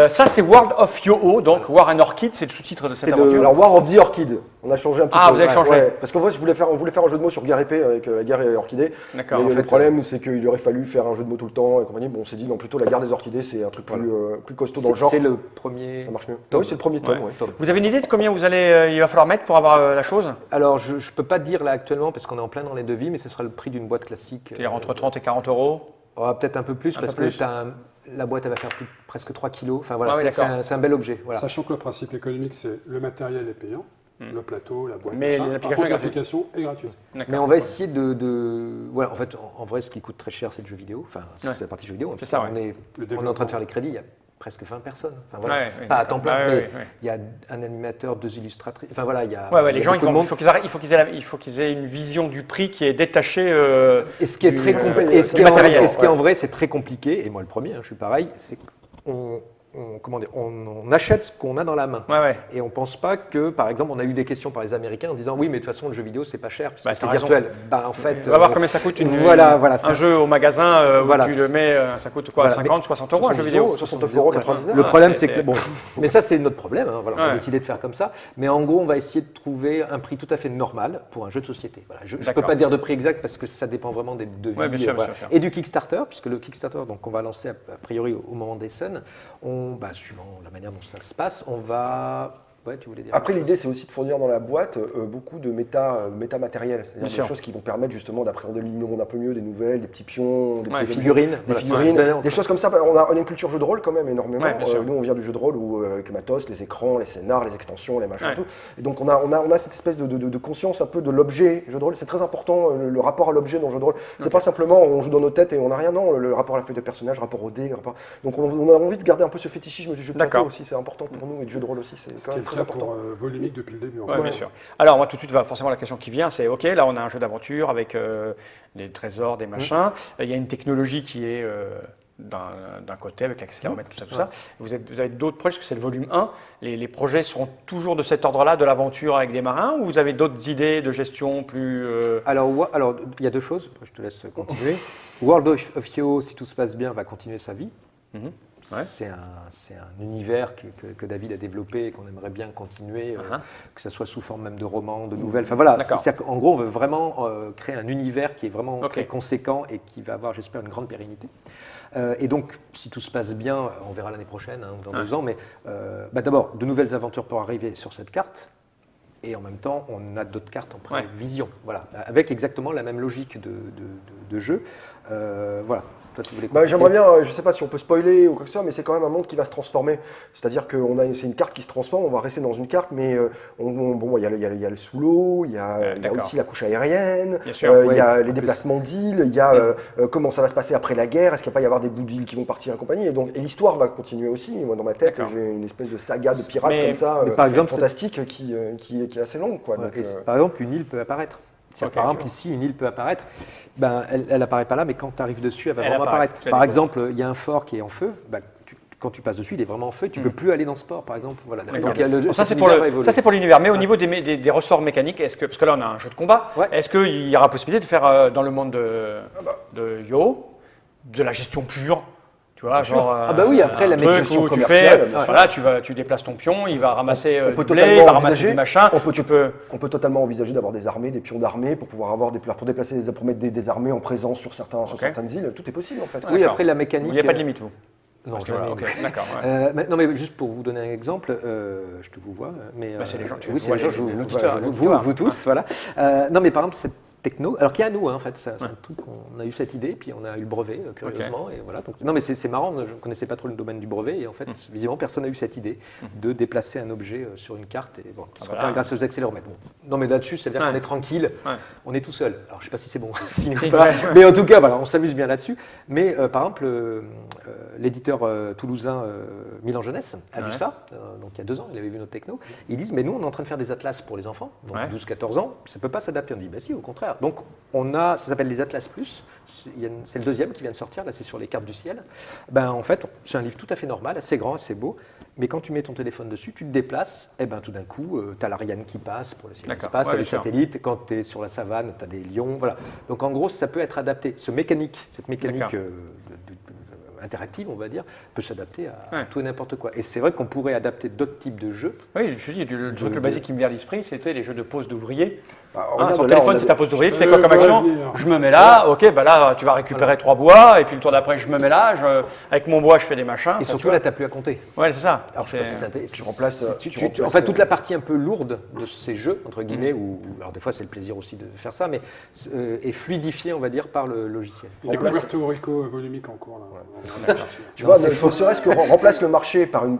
Ça, c'est World of Yo-Oh, donc War and Orchid, c'est le sous-titre de cette aventure. Alors, War of the Orchid. On a changé un petit peu. Ah, vous avez changé. Parce qu'en fait, on voulait faire un jeu de mots sur guerre épée avec la guerre et orchidée. D'accord. Mais le problème, c'est qu'il aurait fallu faire un jeu de mots tout le temps et compagnie. Bon, on s'est dit, non, plutôt la guerre des orchidées, c'est un truc plus costaud dans le genre. C'est le premier. Ça marche mieux. Oui, c'est le premier tome. Vous avez une idée de combien il va falloir mettre pour avoir la chose? Alors, je ne peux pas dire là actuellement, parce qu'on est en plein dans les devis, mais ce sera le prix d'une boîte classique. C'est-à-dire entre 30 et 40 euros? Peut-être un peu plus, parce que la boîte, elle va faire presque 3 kilos. Enfin, voilà, c'est un bel objet. Voilà. Sachant que le principe économique, c'est le matériel est payant, le plateau, la boîte, mais l'application est gratuite. Mais on va essayer Voilà, en fait, en vrai, ce qui coûte très cher, c'est le jeu vidéo. Enfin, c'est la partie jeu vidéo. C'est ça, on est en train de faire les crédits. Il y a presque 20 personnes. Enfin, voilà. Pas à temps plein, mais il y a un animateur, 2 illustratrices. Enfin, voilà, il y a. Les gens, il faut qu'ils aient une vision du prix qui est détachée. Et ce qui est très compliqué. Et ce qui est en vrai, c'est très compliqué. Et moi, le premier, je suis pareil. C'est on achète ce qu'on a dans la main. Et on ne pense pas que, par exemple, on a eu des questions par les Américains en disant oui, mais de toute façon, le jeu vidéo, c'est pas cher, parce que c'est virtuel. En fait, on va voir combien ça coûte un jeu au magasin où tu le mets, ça coûte quoi, 50, 60 euros un jeu vidéo? 69 euros, 99. Le problème, c'est que, mais ça, c'est notre problème. On a décidé de faire comme ça. Mais en gros, on va essayer de trouver un prix tout à fait normal pour un jeu de société. Je ne peux pas dire de prix exact parce que ça dépend vraiment des devis et du Kickstarter, puisque le Kickstarter, donc on va lancer a priori au moment des Sun. Suivant la manière dont ça se passe, on va... Ouais, tu voulais dire. Après, l'idée, c'est aussi de fournir dans la boîte beaucoup de méta-matériel, c'est-à-dire des choses qui vont permettre justement d'appréhender le monde un peu mieux, des nouvelles, des petits pions, des figurines, des choses comme ça. On a une culture jeu de rôle quand même énormément. Nous, on vient du jeu de rôle où avec le matos, les écrans, les scénars, les extensions, les machins, tout. Et donc, on a cette espèce de conscience un peu de l'objet jeu de rôle. C'est très important, le rapport à l'objet dans le jeu de rôle. C'est pas simplement on joue dans nos têtes et on n'a rien, non. Le rapport à la feuille de personnage, le rapport au dé, Donc, on a envie de garder un peu ce fétichisme du jeu de plateau aussi. C'est important pour nous et du jeu de rôle aussi. C'est quand même très important. Volumique depuis le début. Bien sûr. Alors, moi, tout de suite, forcément, la question qui vient, c'est OK, là, on a un jeu d'aventure avec des trésors, des machins. Il y a une technologie qui est d'un côté avec l'accéléromètre, tout ça. Vous avez d'autres projets, parce que c'est le volume 1. Les projets seront toujours de cet ordre-là, de l'aventure avec des marins, ou vous avez d'autres idées de gestion plus. Alors, il y a 2 choses. Je te laisse continuer. World of Yo, si tout se passe bien, va continuer sa vie. C'est un univers que David a développé et qu'on aimerait bien continuer, que ce soit sous forme même de romans, de nouvelles. Enfin voilà, en gros, on veut vraiment créer un univers qui est vraiment très conséquent et qui va avoir, j'espère, une grande pérennité. Et donc, si tout se passe bien, on verra l'année prochaine, dans 2 ans, mais d'abord, de nouvelles aventures pour arriver sur cette carte. Et en même temps, on a d'autres cartes en prévision, voilà, avec exactement la même logique de jeu. Voilà. Toi, tu voulais j'aimerais bien, je ne sais pas si on peut spoiler ou quoi que ce soit, mais c'est quand même un monde qui va se transformer. C'est-à-dire que c'est une carte qui se transforme, on va rester dans une carte, mais il y a le sous l'eau, il y a aussi la couche aérienne, il y a les déplacements d'îles, il y a comment ça va se passer après la guerre, est-ce qu'il va pas y avoir des bouts d'îles qui vont partir et compagnie. Et l'histoire va continuer aussi. Moi, dans ma tête, j'ai une espèce de saga de pirates comme ça, par exemple, fantastique, qui est assez longue. Quoi. Donc, par exemple, une île peut apparaître. Par exemple, ici, une île peut apparaître. Elle n'apparaît pas là, mais quand tu arrives dessus, elle va vraiment apparaître. Par exemple, il y a un fort qui est en feu. Quand tu passes dessus, il est vraiment en feu. Tu ne peux plus aller dans ce port, par exemple. Voilà. Donc, ça, c'est pour l'univers. Mais au niveau des ressorts mécaniques, parce que là, on a un jeu de combat, est-ce qu'il y aura possibilité de faire, dans le monde de Yo, de la gestion pure? Tu vois, oui, après la gestion commerciale. Tu déplaces ton pion, il va ramasser du blé, il va ramasser du machin. On peut totalement envisager d'avoir des armées, des pions d'armées pour pouvoir pour mettre des armées en présence sur certaines îles. Tout est possible en fait. Oui, après la mécanique. Il n'y a pas de limite, vous? Non, d'accord. Non, mais juste pour vous donner un exemple, je vous vois, mais c'est les gens. Oui, c'est les gens. Vous tous, voilà. Non, mais par exemple, techno, alors qui est à nous, hein, en fait, c'est un truc on a eu cette idée, puis on a eu le brevet, curieusement, et voilà. Donc, non, mais c'est marrant, je ne connaissais pas trop le domaine du brevet, et en fait, visiblement, personne n'a eu cette idée de déplacer un objet sur une carte, et bon, qui sera pas grâce aux accéléromètres. Bon. Non, mais là-dessus, ça veut dire qu'on est tranquille, on est tout seul. Alors, je ne sais pas si c'est bon, mais en tout cas, voilà, on s'amuse bien là-dessus. Mais par exemple, l'éditeur toulousain Milan Jeunesse a vu ça, donc il y a 2 ans, il avait vu notre techno. Ils disent, mais nous, on est en train de faire des atlas pour les enfants, donc 12-14 ans, ça ne peut pas s'adapter. On dit, bah si, au contraire. Donc, ça s'appelle les Atlas Plus, c'est le 2e qui vient de sortir, là c'est sur les cartes du ciel. Ben, en fait, c'est un livre tout à fait normal, assez grand, assez beau, mais quand tu mets ton téléphone dessus, tu te déplaces, et ben tout d'un coup, tu as l'Ariane qui passe pour le ciel espace, tu as les satellites, quand tu es sur la savane, tu as des lions, voilà. Donc en gros, ça peut être adapté. Cette mécanique interactive, on va dire, peut s'adapter à tout et n'importe quoi. Et c'est vrai qu'on pourrait adapter d'autres types de jeux. Oui, je dis, le truc basique qui me vient à l'esprit, c'était les jeux de pose d'ouvrier. Sur le téléphone, c'est ta pose d'ouvrier, tu fais quoi comme action? Je me mets là, ok, bah là, tu vas récupérer 3 bois, et puis le tour d'après, je me mets là, avec mon bois, je fais des machins. Et surtout, là, tu n'as plus à compter. Ouais, c'est ça. Alors, tu remplaces. En fait, toute la partie un peu lourde de ces jeux, entre guillemets, alors des fois, c'est le plaisir aussi de faire ça, mais est fluidifiée, on va dire, par le logiciel. Il y a Puerto Rico volumique en cours, là. Tu vois, ne serait-ce que remplace le marché par une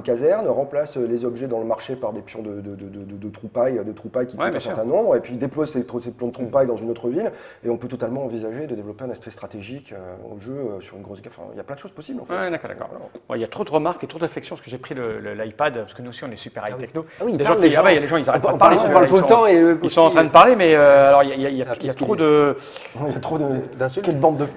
caserne, remplace les objets dans le marché par des pions de troupailles qui coûtent un certain nombre, et puis dépose ces pions de troupailles dans une autre ville, et on peut totalement envisager de développer un aspect stratégique au jeu sur une grosse gamme. Enfin, il y a plein de choses possibles en fait. Ouais, d'accord. Il y a trop de remarques et trop d'affections parce que j'ai pris l'iPad, parce que nous aussi on est super high techno. Ah oui, il y a les gens, ils arrêtent pas de parler. Ils parlent tout le temps et ils sont en train de parler, mais alors il y a trop de. Il y a trop d'insultes. Quelle bande de.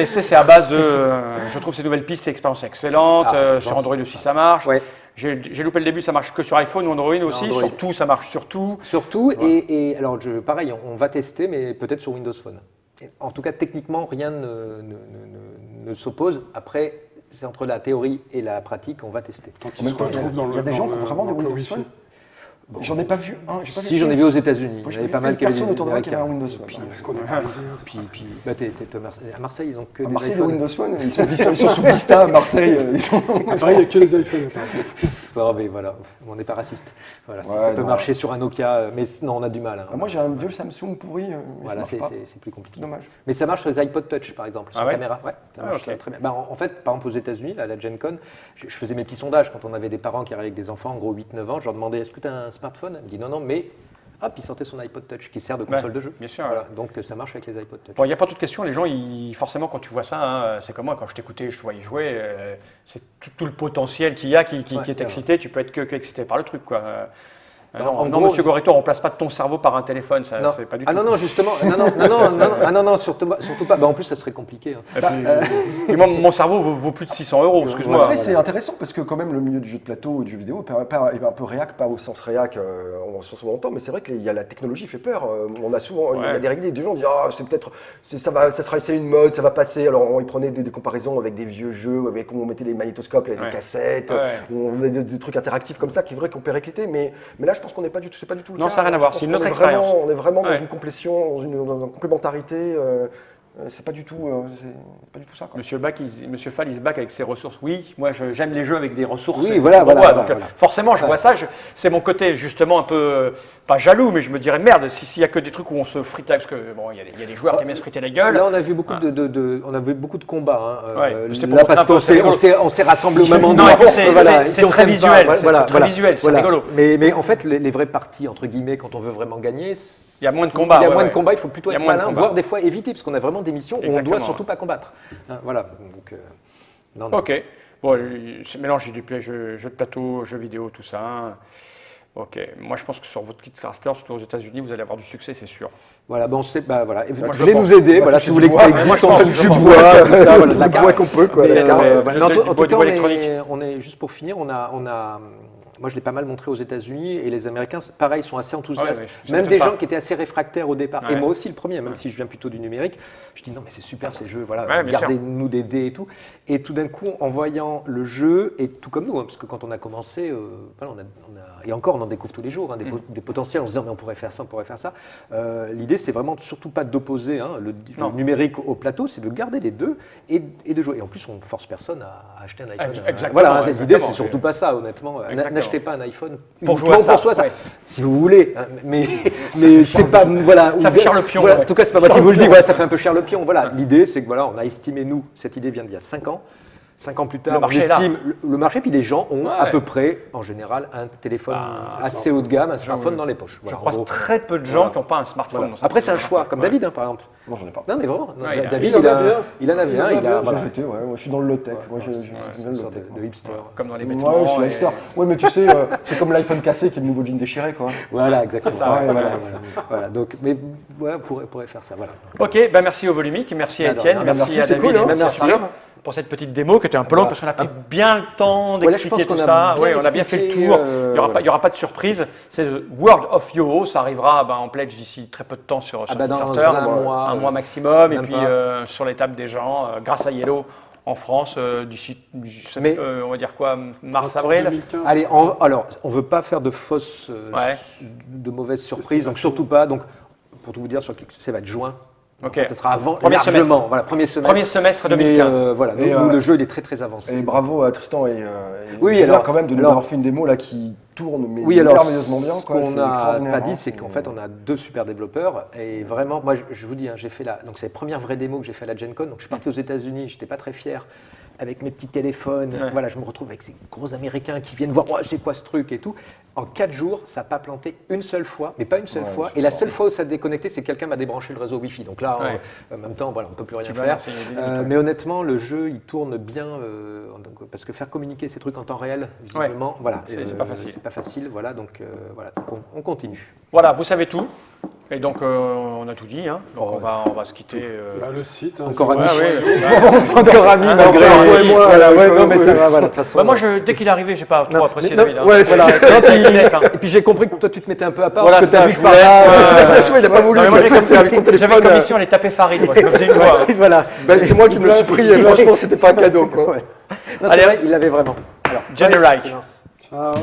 C'est à base de. Je trouve ces nouvelles pistes et expériences excellentes. Sur Android aussi ça marche. Ouais. J'ai loupé le début, ça marche que sur iPhone ou Android aussi. Android. Surtout, ça marche sur tout. Surtout, et alors pareil, on va tester, mais peut-être sur Windows Phone. En tout cas, techniquement, rien ne s'oppose. Après, c'est entre la théorie et la pratique, on va tester. En même temps, il y a des gens qui ont vraiment des Windows Phone. J'en ai pas vu un. Si, j'en ai vu aux États-Unis. Il y avait pas mal qui avaient personne autour de moi qui a un Windows Phone. Parce qu'on est parisien. Puis, à Marseille, ils ont que des Marseille, iPhones. les Windows Phone, ils sont sous Vista à Marseille. À Paris, il n'y a que les iPhones. Ça, mais voilà, on n'est pas raciste. Voilà, ça peut marcher sur un Nokia, mais non, on a du mal. Hein. Moi, j'ai un vieux Samsung pourri. Voilà, c'est plus compliqué. Dommage. Mais ça marche sur les iPod Touch, par exemple, sans caméra. Ouais, ça marche très bien. En fait, par exemple, aux États-Unis, à la Gen Con, je faisais mes petits sondages quand on avait des parents qui arrivaient avec des enfants, en gros 8-9 ans. Je leur demandais, est-ce que tu as un smartphone? Elle me dit non, mais hop, il sortait son iPod Touch qui sert de console de jeu. Bien sûr. Voilà. Donc ça marche avec les iPod Touch. Bon, il n'y a pas toute question. Les gens, forcément, quand tu vois ça, c'est comme moi, quand je t'écoutais, je voyais jouer, c'est tout le potentiel qu'il y a qui est excité. Tu peux être que excité par le truc, quoi. Non, monsieur Goreto, on ne remplace pas ton cerveau par un téléphone, ça c'est pas du tout. Non, justement, non, surtout pas. En plus, ça serait compliqué. Et moi, mon cerveau vaut plus de 600 €, excuse-moi. Après, c'est intéressant parce que quand même, le milieu du jeu de plateau et du jeu vidéo est un peu réac, pas au sens réac en ce moment, mais c'est vrai que la technologie fait peur. On a souvent, il y a des règles, des gens disent ça sera une mode, ça va passer. Alors, ils prenaient des comparaisons avec des vieux jeux, avec où on mettait les magnétoscopes, les cassettes, où on a des trucs interactifs comme ça qui est vrai qu'on peut récliter, mais là, je pense qu'on n'est pas du tout, c'est pas du tout le cas. Non, ça n'a rien à voir, c'est une autre expérience. On est vraiment dans une complétion, dans une complémentarité. C'est pas du tout ça. Quoi. Monsieur Fall, il se back avec ses ressources. Oui, moi j'aime les jeux avec des ressources. Oui, voilà. Forcément, je vois ça. C'est mon côté justement un peu pas jaloux, mais je me dirais merde. S'il y a que des trucs où on se frite, parce que bon, il y a des joueurs qui aiment se friter la gueule. Là, on a vu beaucoup de combats. Là, parce qu'on s'est rassemblés au même endroit. C'est très visuel. C'est visuel. C'est rigolo. Mais en fait, les vraies parties entre guillemets, quand on veut vraiment gagner. Il y a moins de combats. Il faut plutôt être malin, voire des fois éviter, parce qu'on a vraiment des missions où on ne doit surtout pas combattre. Voilà. Donc, ok. Bon, c'est mélange jeux de plateau, jeux vidéo, tout ça. Ok. Moi, je pense que sur votre Kickstarter, surtout aux États-Unis, vous allez avoir du succès, c'est sûr. Voilà. Voilà. Et vous voulez nous aider. Voilà, si vous voulez que ça existe, on fait du bois, tout ça. Le bois qu'on peut, quoi. En tout cas, on est juste pour finir, on a moi, je l'ai pas mal montré aux États-Unis et les Américains, pareil, sont assez enthousiastes. Même des gens qui étaient assez réfractaires au départ. Et moi aussi, le premier, même si je viens plutôt du numérique, je dis non, mais c'est super ces jeux, voilà, gardez-nous des dés et tout. Et tout d'un coup, en voyant le jeu, et tout comme nous, parce que quand on a commencé, et encore, on en découvre tous les jours, des potentiels, on se dit, mais on pourrait faire ça, on pourrait faire ça. L'idée, c'est vraiment surtout pas d'opposer le numérique au plateau, c'est de garder les deux et de jouer. Et en plus, on ne force personne à acheter un iPhone. Voilà, l'idée, c'est surtout pas ça, honnêtement. n'achetez pas un iPhone pour jouer à ça. Pour soi, ça. Si vous voulez, hein, mais c'est pas voilà. Ça fait cher le pion. Voilà, en tout cas, c'est pas moi qui vous le dis. Voilà, ça fait un peu cher le pion. Voilà, l'idée, c'est que voilà, on a estimé nous, cette idée vient d'il y a 5 ans. 5 ans plus tard, le marché on estime le marché, puis les gens ont à peu près, en général, un téléphone assez haut de gamme, un smartphone dans les poches. Voilà, je croise très peu de gens qui n'ont pas un smartphone. Voilà. Après, c'est un choix, comme David, hein, par exemple. Non, j'en ai pas. Non, mais vraiment. il David, en avait un. Il en avait un. Je suis dans le low-tech. C'est une sorte de hipster. Comme dans les vêtements. Ouais, je suis hipster. Ouais, mais tu sais, c'est comme l'iPhone cassé qui est le nouveau jean déchiré, quoi. Voilà, exactement. Voilà. Donc, mais ouais, on pourrait faire ça. Voilà. Ok, ben merci au Volumique, merci à Étienne, merci à David, merci pour cette petite démo qui était un peu longue parce qu'on a pris bien le temps d'expliquer tout ça. Oui, on a bien fait le tour. Il n'y aura pas de surprise. C'est World of Yoho, ça arrivera en pledge d'ici très peu de temps sur Kickstarter, un mois maximum, et puis sur les tables des gens, grâce à Yellow en France, d'ici, on va dire quoi, mars-avril. Allez, alors, on ne veut pas faire de fausses, de mauvaises surprises, donc surtout pas. Donc, pour tout vous dire, sur Kickstarter, ça va être juin. Okay. Ça sera avant, premier semestre. Voilà, premier semestre 2015. Mais, voilà, nous, le jeu il est très très avancé. Et bravo à Tristan et alors quand même de nous avoir fait une démo là qui tourne merveilleusement bien. Ce qu'on n'a pas dit, c'est qu'en fait on a 2 super développeurs et vraiment, moi je vous dis, j'ai fait donc c'est la première vraie démo que j'ai fait à la Gen Con. Donc je suis parti aux États-Unis, j'étais pas très fier. Avec mes petits téléphones, voilà, je me retrouve avec ces gros Américains qui viennent voir, c'est quoi ce truc et tout. En 4 jours, ça n'a pas planté une seule fois, mais pas une seule fois. Et la seule fois où ça a déconnecté, c'est que quelqu'un m'a débranché le réseau Wi-Fi. Donc là, en même temps, voilà, on ne peut plus rien faire. Mais honnêtement, le jeu, il tourne bien, parce que faire communiquer ces trucs en temps réel, visiblement, voilà, c'est pas facile. C'est pas facile, voilà, donc on continue. Voilà, vous savez tout. Et donc, on a tout dit. Hein. Donc, on va se quitter. Le site. Encore amis. Encore amis, malgré toi et moi. Non, mais ça va, voilà. De toute façon, moi, dès qu'il est arrivé, j'ai pas trop apprécié David. Et puis j'ai compris que toi, tu te mettais un peu à part. Voilà, parce que tu as vu que il n'a pas voulu. J'avais commission les taper Farid. Je le faisais une fois. Voilà. C'est moi qui me le suis pris. Et franchement, c'était pas un cadeau. Allez, il l'avait vraiment. Generate. Ciao.